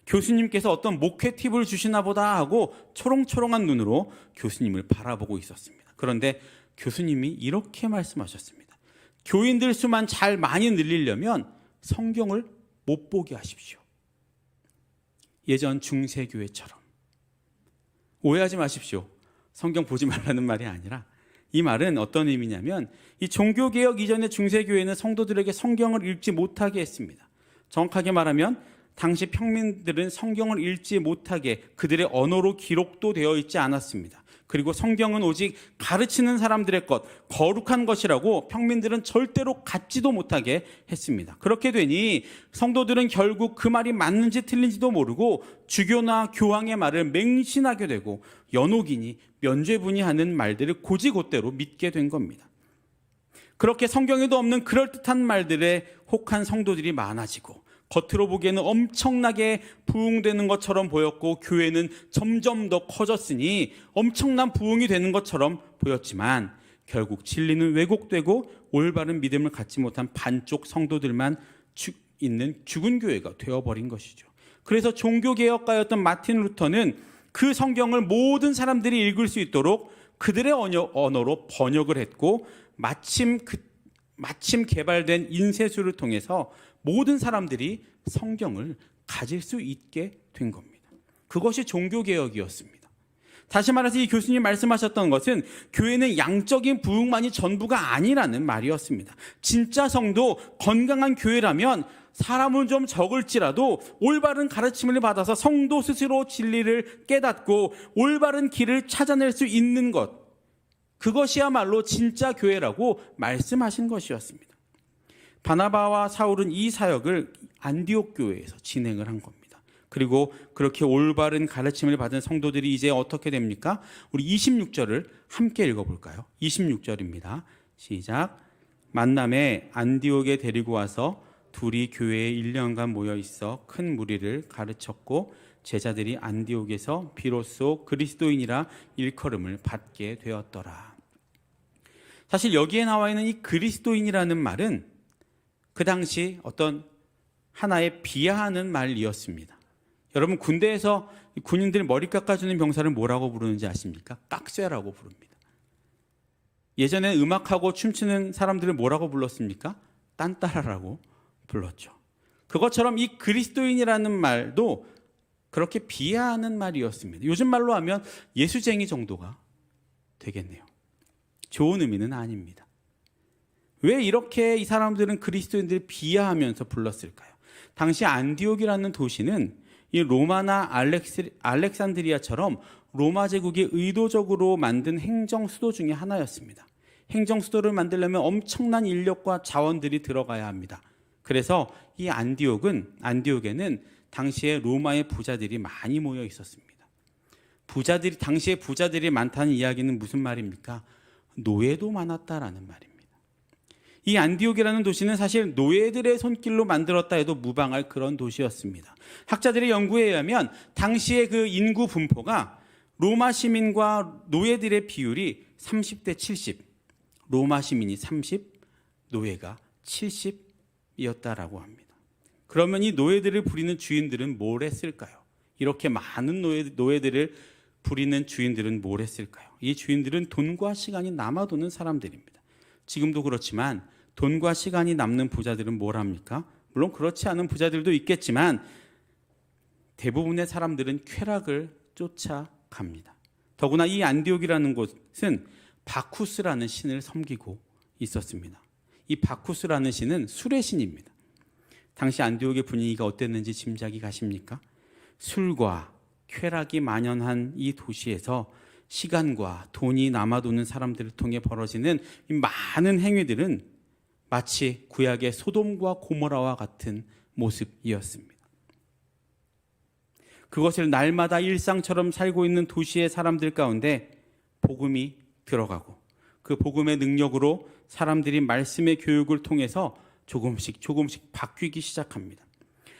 A: 교수님께서 어떤 목회 팁을 주시나 보다 하고 초롱초롱한 눈으로 교수님을 바라보고 있었습니다. 그런데 교수님이 이렇게 말씀하셨습니다. 교인들 수만 잘 많이 늘리려면 성경을 못 보게 하십시오. 예전 중세교회처럼. 오해하지 마십시오. 성경 보지 말라는 말이 아니라 이 말은 어떤 의미냐면 이 종교개혁 이전의 중세교회는 성도들에게 성경을 읽지 못하게 했습니다. 정확하게 말하면 당시 평민들은 성경을 읽지 못하게 그들의 언어로 기록도 되어 있지 않았습니다. 그리고 성경은 오직 가르치는 사람들의 것, 거룩한 것이라고 평민들은 절대로 갖지도 못하게 했습니다. 그렇게 되니 성도들은 결국 그 말이 맞는지 틀린지도 모르고 주교나 교황의 말을 맹신하게 되고 연옥이니 면죄부니 하는 말들을 곧이곧대로 믿게 된 겁니다. 그렇게 성경에도 없는 그럴듯한 말들에 혹한 성도들이 많아지고 겉으로 보기에는 엄청나게 부흥되는 것처럼 보였고 교회는 점점 더 커졌으니 엄청난 부흥이 되는 것처럼 보였지만 결국 진리는 왜곡되고 올바른 믿음을 갖지 못한 반쪽 성도들만 있는 죽은 교회가 되어버린 것이죠. 그래서 종교개혁가였던 마틴 루터는 그 성경을 모든 사람들이 읽을 수 있도록 그들의 언어로 번역을 했고 마침 개발된 인쇄술을 통해서 모든 사람들이 성경을 가질 수 있게 된 겁니다. 그것이 종교개혁이었습니다. 다시 말해서 이 교수님 말씀하셨던 것은 교회는 양적인 부흥만이 전부가 아니라는 말이었습니다. 진짜 성도, 건강한 교회라면 사람은 좀 적을지라도 올바른 가르침을 받아서 성도 스스로 진리를 깨닫고 올바른 길을 찾아낼 수 있는 것, 그것이야말로 진짜 교회라고 말씀하신 것이었습니다. 바나바와 사울은 이 사역을 안디옥 교회에서 진행을 한 겁니다. 그리고 그렇게 올바른 가르침을 받은 성도들이 이제 어떻게 됩니까? 우리 26절을 함께 읽어볼까요? 26절입니다. 시작. 만남에 안디옥에 데리고 와서 둘이 교회에 1년간 모여 있어 큰 무리를 가르쳤고 제자들이 안디옥에서 비로소 그리스도인이라 일컬음을 받게 되었더라. 사실 여기에 나와 있는 이 그리스도인이라는 말은 그 당시 어떤 하나의 비하하는 말이었습니다. 여러분 군대에서 군인들 머리 깎아주는 병사를 뭐라고 부르는지 아십니까? 깍쇠라고 부릅니다. 예전에 음악하고 춤추는 사람들을 뭐라고 불렀습니까? 딴따라라고 불렀죠. 그것처럼 이 그리스도인이라는 말도 그렇게 비하하는 말이었습니다. 요즘 말로 하면 예수쟁이 정도가 되겠네요. 좋은 의미는 아닙니다. 왜 이렇게 이 사람들은 그리스도인들을 비하하면서 불렀을까요? 당시 안디옥이라는 도시는 이 로마나 알렉산드리아처럼 로마 제국이 의도적으로 만든 행정 수도 중에 하나였습니다. 행정 수도를 만들려면 엄청난 인력과 자원들이 들어가야 합니다. 그래서 이 안디옥에는 당시에 로마의 부자들이 많이 모여 있었습니다. 당시에 부자들이 많다는 이야기는 무슨 말입니까? 노예도 많았다라는 말입니다. 이 안디옥이라는 도시는 사실 노예들의 손길로 만들었다 해도 무방할 그런 도시였습니다. 학자들의 연구에 의하면 당시의 그 인구 분포가 로마 시민과 노예들의 비율이 30대 70, 로마 시민이 30, 노예가 70이었다라고 합니다. 그러면 이 노예들을 부리는 주인들은 뭘 했을까요? 이렇게 많은 노예들을 부리는 주인들은 뭘 했을까요? 이 주인들은 돈과 시간이 남아도는 사람들입니다. 지금도 그렇지만 돈과 시간이 남는 부자들은 뭘 합니까? 물론 그렇지 않은 부자들도 있겠지만 대부분의 사람들은 쾌락을 쫓아갑니다. 더구나 이 안디옥이라는 곳은 바쿠스라는 신을 섬기고 있었습니다. 이 바쿠스라는 신은 술의 신입니다. 당시 안디옥의 분위기가 어땠는지 짐작이 가십니까? 술과 쾌락이 만연한 이 도시에서 시간과 돈이 남아도는 사람들을 통해 벌어지는 이 많은 행위들은 마치 구약의 소돔과 고모라와 같은 모습이었습니다. 그것을 날마다 일상처럼 살고 있는 도시의 사람들 가운데 복음이 들어가고 그 복음의 능력으로 사람들이 말씀의 교육을 통해서 조금씩 바뀌기 시작합니다.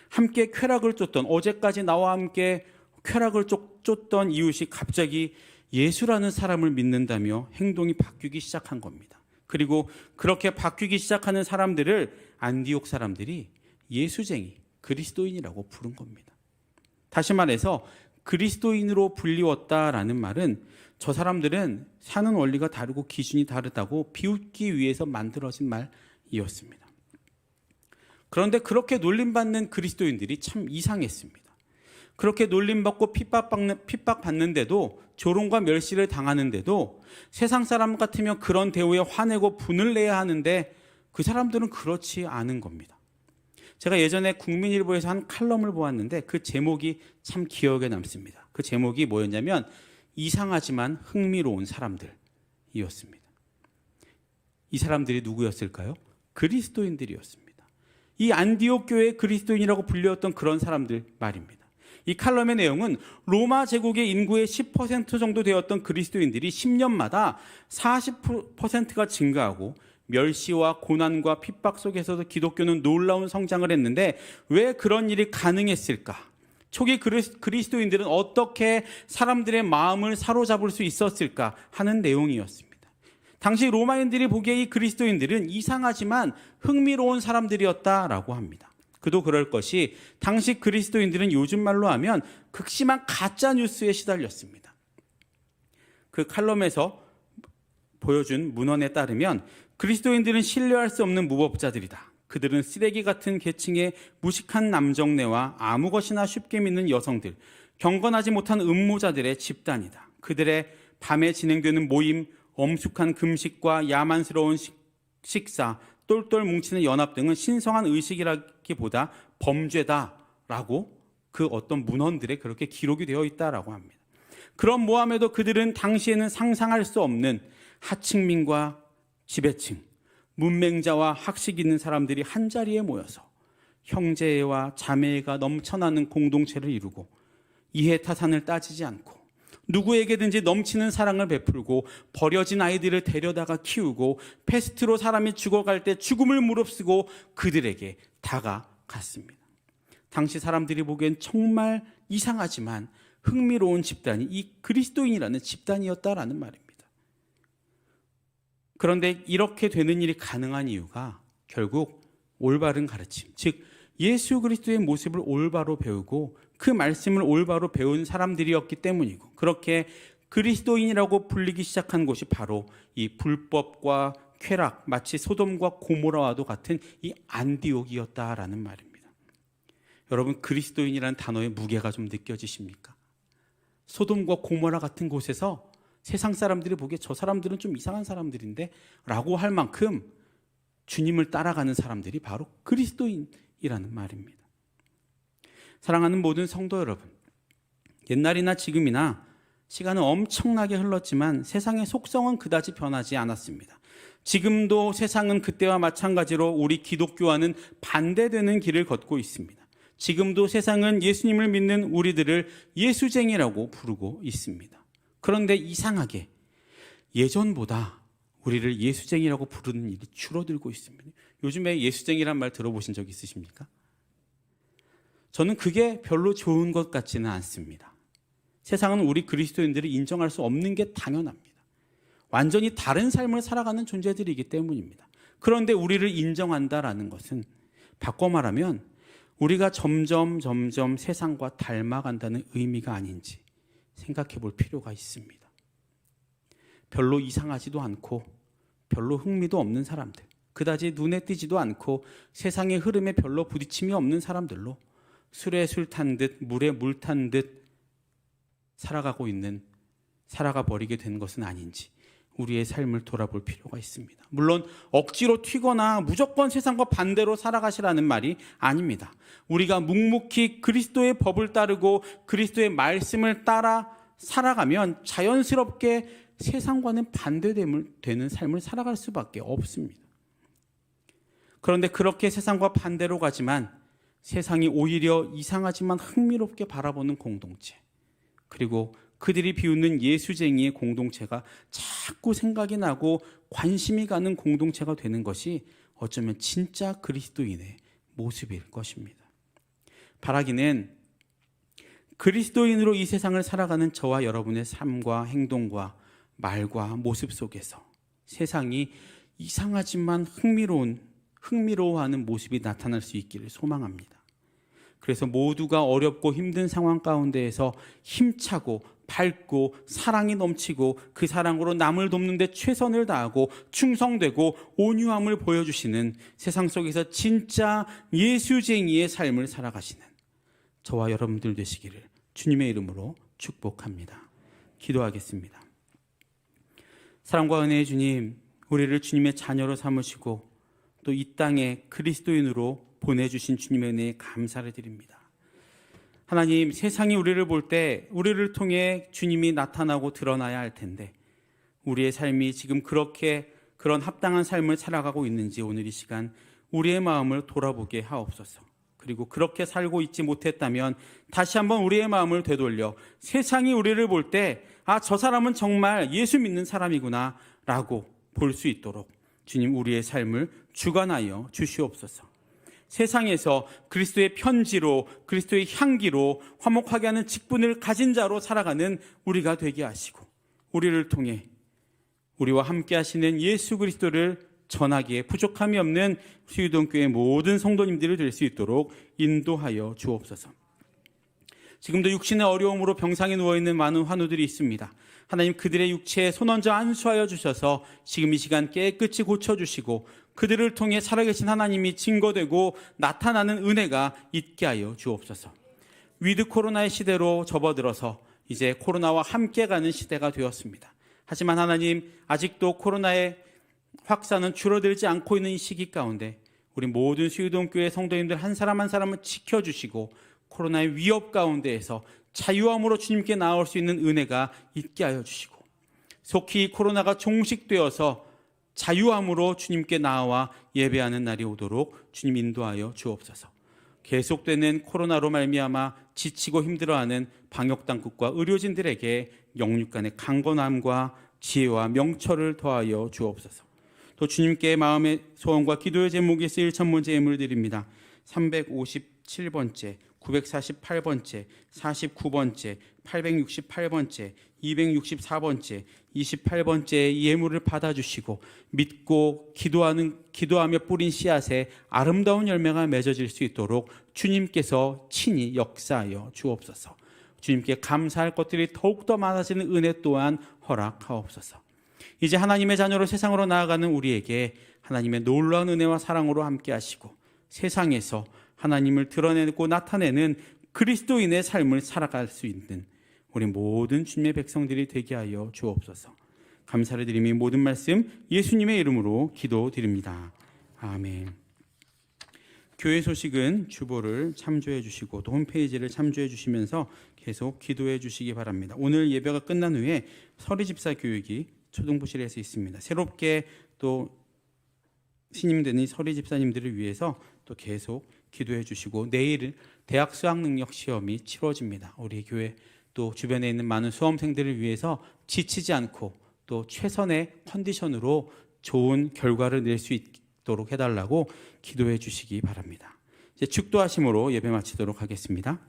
A: 함께 쾌락을 쫓던, 어제까지 나와 함께 쾌락을 쫓던 이웃이 갑자기 예수라는 사람을 믿는다며 행동이 바뀌기 시작한 겁니다. 그리고 그렇게 바뀌기 시작하는 사람들을 안디옥 사람들이 예수쟁이, 그리스도인이라고 부른 겁니다. 다시 말해서 그리스도인으로 불리웠다라는 말은 저 사람들은 사는 원리가 다르고 기준이 다르다고 비웃기 위해서 만들어진 말이었습니다. 그런데 그렇게 놀림받는 그리스도인들이 참 이상했습니다. 그렇게 놀림받고 핍박받는데도, 조롱과 멸시를 당하는데도 세상 사람 같으면 그런 대우에 화내고 분을 내야 하는데 그 사람들은 그렇지 않은 겁니다. 제가 예전에 국민일보에서 한 칼럼을 보았는데 그 제목이 참 기억에 남습니다. 그 제목이 뭐였냐면 이상하지만 흥미로운 사람들이었습니다. 이 사람들이 누구였을까요? 그리스도인들이었습니다. 이 안디옥 교회의 그리스도인이라고 불렸던 그런 사람들 말입니다. 이 칼럼의 내용은 로마 제국의 인구의 10% 정도 되었던 그리스도인들이 10년마다 40%가 증가하고 멸시와 고난과 핍박 속에서도 기독교는 놀라운 성장을 했는데 왜 그런 일이 가능했을까? 초기 그리스도인들은 어떻게 사람들의 마음을 사로잡을 수 있었을까 하는 내용이었습니다. 당시 로마인들이 보기에 이 그리스도인들은 이상하지만 흥미로운 사람들이었다라고 합니다. 그도 그럴 것이 당시 그리스도인들은 요즘 말로 하면 극심한 가짜 뉴스에 시달렸습니다. 그 칼럼에서 보여준 문헌에 따르면 그리스도인들은 신뢰할 수 없는 무법자들이다. 그들은 쓰레기 같은 계층의 무식한 남정네와 아무 것이나 쉽게 믿는 여성들, 경건하지 못한 음모자들의 집단이다. 그들의 밤에 진행되는 모임, 엄숙한 금식과 야만스러운 식사, 똘똘 뭉치는 연합 등은 신성한 의식이라기보다 범죄다라고 그 어떤 문헌들에 그렇게 기록이 되어 있다라고 합니다. 그런 모함에도 그들은 당시에는 상상할 수 없는 하층민과 지배층, 문맹자와 학식 있는 사람들이 한자리에 모여서 형제와 자매가 넘쳐나는 공동체를 이루고 이해타산을 따지지 않고 누구에게든지 넘치는 사랑을 베풀고 버려진 아이들을 데려다가 키우고 패스트로 사람이 죽어갈 때 죽음을 무릅쓰고 그들에게 다가갔습니다. 당시 사람들이 보기엔 정말 이상하지만 흥미로운 집단이 이 그리스도인이라는 집단이었다라는 말입니다. 그런데 이렇게 되는 일이 가능한 이유가 결국 올바른 가르침, 즉 예수 그리스도의 모습을 올바로 배우고 그 말씀을 올바로 배운 사람들이었기 때문이고, 그렇게 그리스도인이라고 불리기 시작한 곳이 바로 이 불법과 쾌락, 마치 소돔과 고모라와도 같은 이 안디옥이었다라는 말입니다. 여러분, 그리스도인이라는 단어의 무게가 좀 느껴지십니까? 소돔과 고모라 같은 곳에서 세상 사람들이 보기에 저 사람들은 좀 이상한 사람들인데 라고 할 만큼 주님을 따라가는 사람들이 바로 그리스도인이라는 말입니다. 사랑하는 모든 성도 여러분, 옛날이나 지금이나 시간은 엄청나게 흘렀지만 세상의 속성은 그다지 변하지 않았습니다. 지금도 세상은 그때와 마찬가지로 우리 기독교와는 반대되는 길을 걷고 있습니다. 지금도 세상은 예수님을 믿는 우리들을 예수쟁이라고 부르고 있습니다. 그런데 이상하게 예전보다 우리를 예수쟁이라고 부르는 일이 줄어들고 있습니다. 요즘에 예수쟁이란 말 들어보신 적 있으십니까? 저는 그게 별로 좋은 것 같지는 않습니다. 세상은 우리 그리스도인들을 인정할 수 없는 게 당연합니다. 완전히 다른 삶을 살아가는 존재들이기 때문입니다. 그런데 우리를 인정한다라는 것은 바꿔 말하면 우리가 점점 세상과 닮아간다는 의미가 아닌지 생각해 볼 필요가 있습니다. 별로 이상하지도 않고 별로 흥미도 없는 사람들, 그다지 눈에 띄지도 않고 세상의 흐름에 별로 부딪힘이 없는 사람들로 술에 술 탄 듯 물에 물 탄 듯 살아가 버리게 된 것은 아닌지 우리의 삶을 돌아볼 필요가 있습니다. 물론 억지로 튀거나 무조건 세상과 반대로 살아가시라는 말이 아닙니다. 우리가 묵묵히 그리스도의 법을 따르고 그리스도의 말씀을 따라 살아가면 자연스럽게 세상과는 반대되는 삶을 살아갈 수밖에 없습니다. 그런데 그렇게 세상과 반대로 가지만 세상이 오히려 이상하지만 흥미롭게 바라보는 공동체, 그리고 그들이 비웃는 예수쟁이의 공동체가 자꾸 생각이 나고 관심이 가는 공동체가 되는 것이 어쩌면 진짜 그리스도인의 모습일 것입니다. 바라기는 그리스도인으로 이 세상을 살아가는 저와 여러분의 삶과 행동과 말과 모습 속에서 세상이 이상하지만 흥미로워하는 모습이 나타날 수 있기를 소망합니다. 그래서 모두가 어렵고 힘든 상황 가운데에서 힘차고 밝고 사랑이 넘치고 그 사랑으로 남을 돕는 데 최선을 다하고 충성되고 온유함을 보여주시는 세상 속에서 진짜 예수쟁이의 삶을 살아가시는 저와 여러분들 되시기를 주님의 이름으로 축복합니다. 기도하겠습니다. 사랑과 은혜의 주님, 우리를 주님의 자녀로 삼으시고 또 이 땅에 그리스도인으로 보내주신 주님의 은혜에 감사를 드립니다. 하나님, 세상이 우리를 볼 때 우리를 통해 주님이 나타나고 드러나야 할 텐데 우리의 삶이 지금 그렇게 그런 합당한 삶을 살아가고 있는지 오늘 이 시간 우리의 마음을 돌아보게 하옵소서. 그리고 그렇게 살고 있지 못했다면 다시 한번 우리의 마음을 되돌려 세상이 우리를 볼 때 저 사람은 정말 예수 믿는 사람이구나 라고 볼 수 있도록 주님 우리의 삶을 주관하여 주시옵소서. 세상에서 그리스도의 편지로 그리스도의 향기로 화목하게 하는 직분을 가진 자로 살아가는 우리가 되게 하시고 우리를 통해 우리와 함께 하시는 예수 그리스도를 전하기에 부족함이 없는 수유동교회 모든 성도님들이 될 수 있도록 인도하여 주옵소서. 지금도 육신의 어려움으로 병상에 누워있는 많은 환우들이 있습니다. 하나님, 그들의 육체에 손얹어 안수하여 주셔서 지금 이 시간 깨끗이 고쳐주시고 그들을 통해 살아계신 하나님이 증거되고 나타나는 은혜가 있게 하여 주옵소서. 위드 코로나의 시대로 접어들어서 이제 코로나와 함께 가는 시대가 되었습니다. 하지만 하나님, 아직도 코로나의 확산은 줄어들지 않고 있는 이 시기 가운데 우리 모든 수유동교회 성도님들 한 사람 한 사람을 지켜주시고 코로나의 위협 가운데에서 자유함으로 주님께 나올 수 있는 은혜가 있게 하여 주시고 속히 코로나가 종식되어서 자유함으로 주님께 나와 예배하는 날이 오도록 주님 인도하여 주옵소서. 계속되는 코로나로 말미암아 지치고 힘들어하는 방역당국과 의료진들에게 영육간의 강건함과 지혜와 명철을 더하여 주옵소서. 또 주님께 마음의 소원과 기도의 제목에 쓰일 천문제 예물 드립니다. 357번째, 948번째, 49번째, 868번째, 264번째, 28번째 예물을 받아주시고 믿고 기도하며 뿌린 씨앗에 아름다운 열매가 맺어질 수 있도록 주님께서 친히 역사하여 주옵소서. 주님께 감사할 것들이 더욱더 많아지는 은혜 또한 허락하옵소서. 이제 하나님의 자녀로 세상으로 나아가는 우리에게 하나님의 놀라운 은혜와 사랑으로 함께 하시고 세상에서 하나님을 드러내고 나타내는 그리스도인의 삶을 살아갈 수 있는 우리 모든 주님의 백성들이 되게 하여 주옵소서. 감사를 드리며 모든 말씀 예수님의 이름으로 기도드립니다. 아멘. 교회 소식은 주보를 참조해 주시고 또 홈페이지를 참조해 주시면서 계속 기도해 주시기 바랍니다. 오늘 예배가 끝난 후에 서리집사 교육이 초등부실에서 있습니다. 새롭게 또 신임되는 서리집사님들을 위해서 또 계속 기도해 주시고 내일 대학 수학능력 시험이 치러집니다. 우리 교회 또 주변에 있는 많은 수험생들을 위해서 지치지 않고 또 최선의 컨디션으로 좋은 결과를 낼 수 있도록 해달라고 기도해 주시기 바랍니다. 이제 축도하심으로 예배 마치도록 하겠습니다.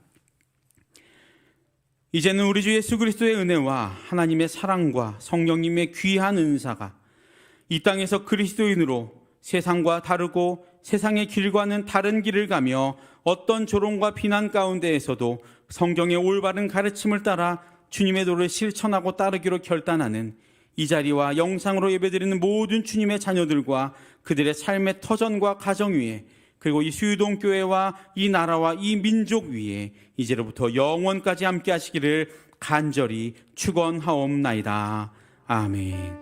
A: 이제는 우리 주 예수 그리스도의 은혜와 하나님의 사랑과 성령님의 귀한 은사가 이 땅에서 그리스도인으로 세상과 다르고 세상의 길과는 다른 길을 가며 어떤 조롱과 비난 가운데에서도 성경의 올바른 가르침을 따라 주님의 도를 실천하고 따르기로 결단하는 이 자리와 영상으로 예배드리는 모든 주님의 자녀들과 그들의 삶의 터전과 가정 위에 그리고 이 수유동교회와 이 나라와 이 민족 위에 이제로부터 영원까지 함께 하시기를 간절히 축원하옵나이다. 아멘.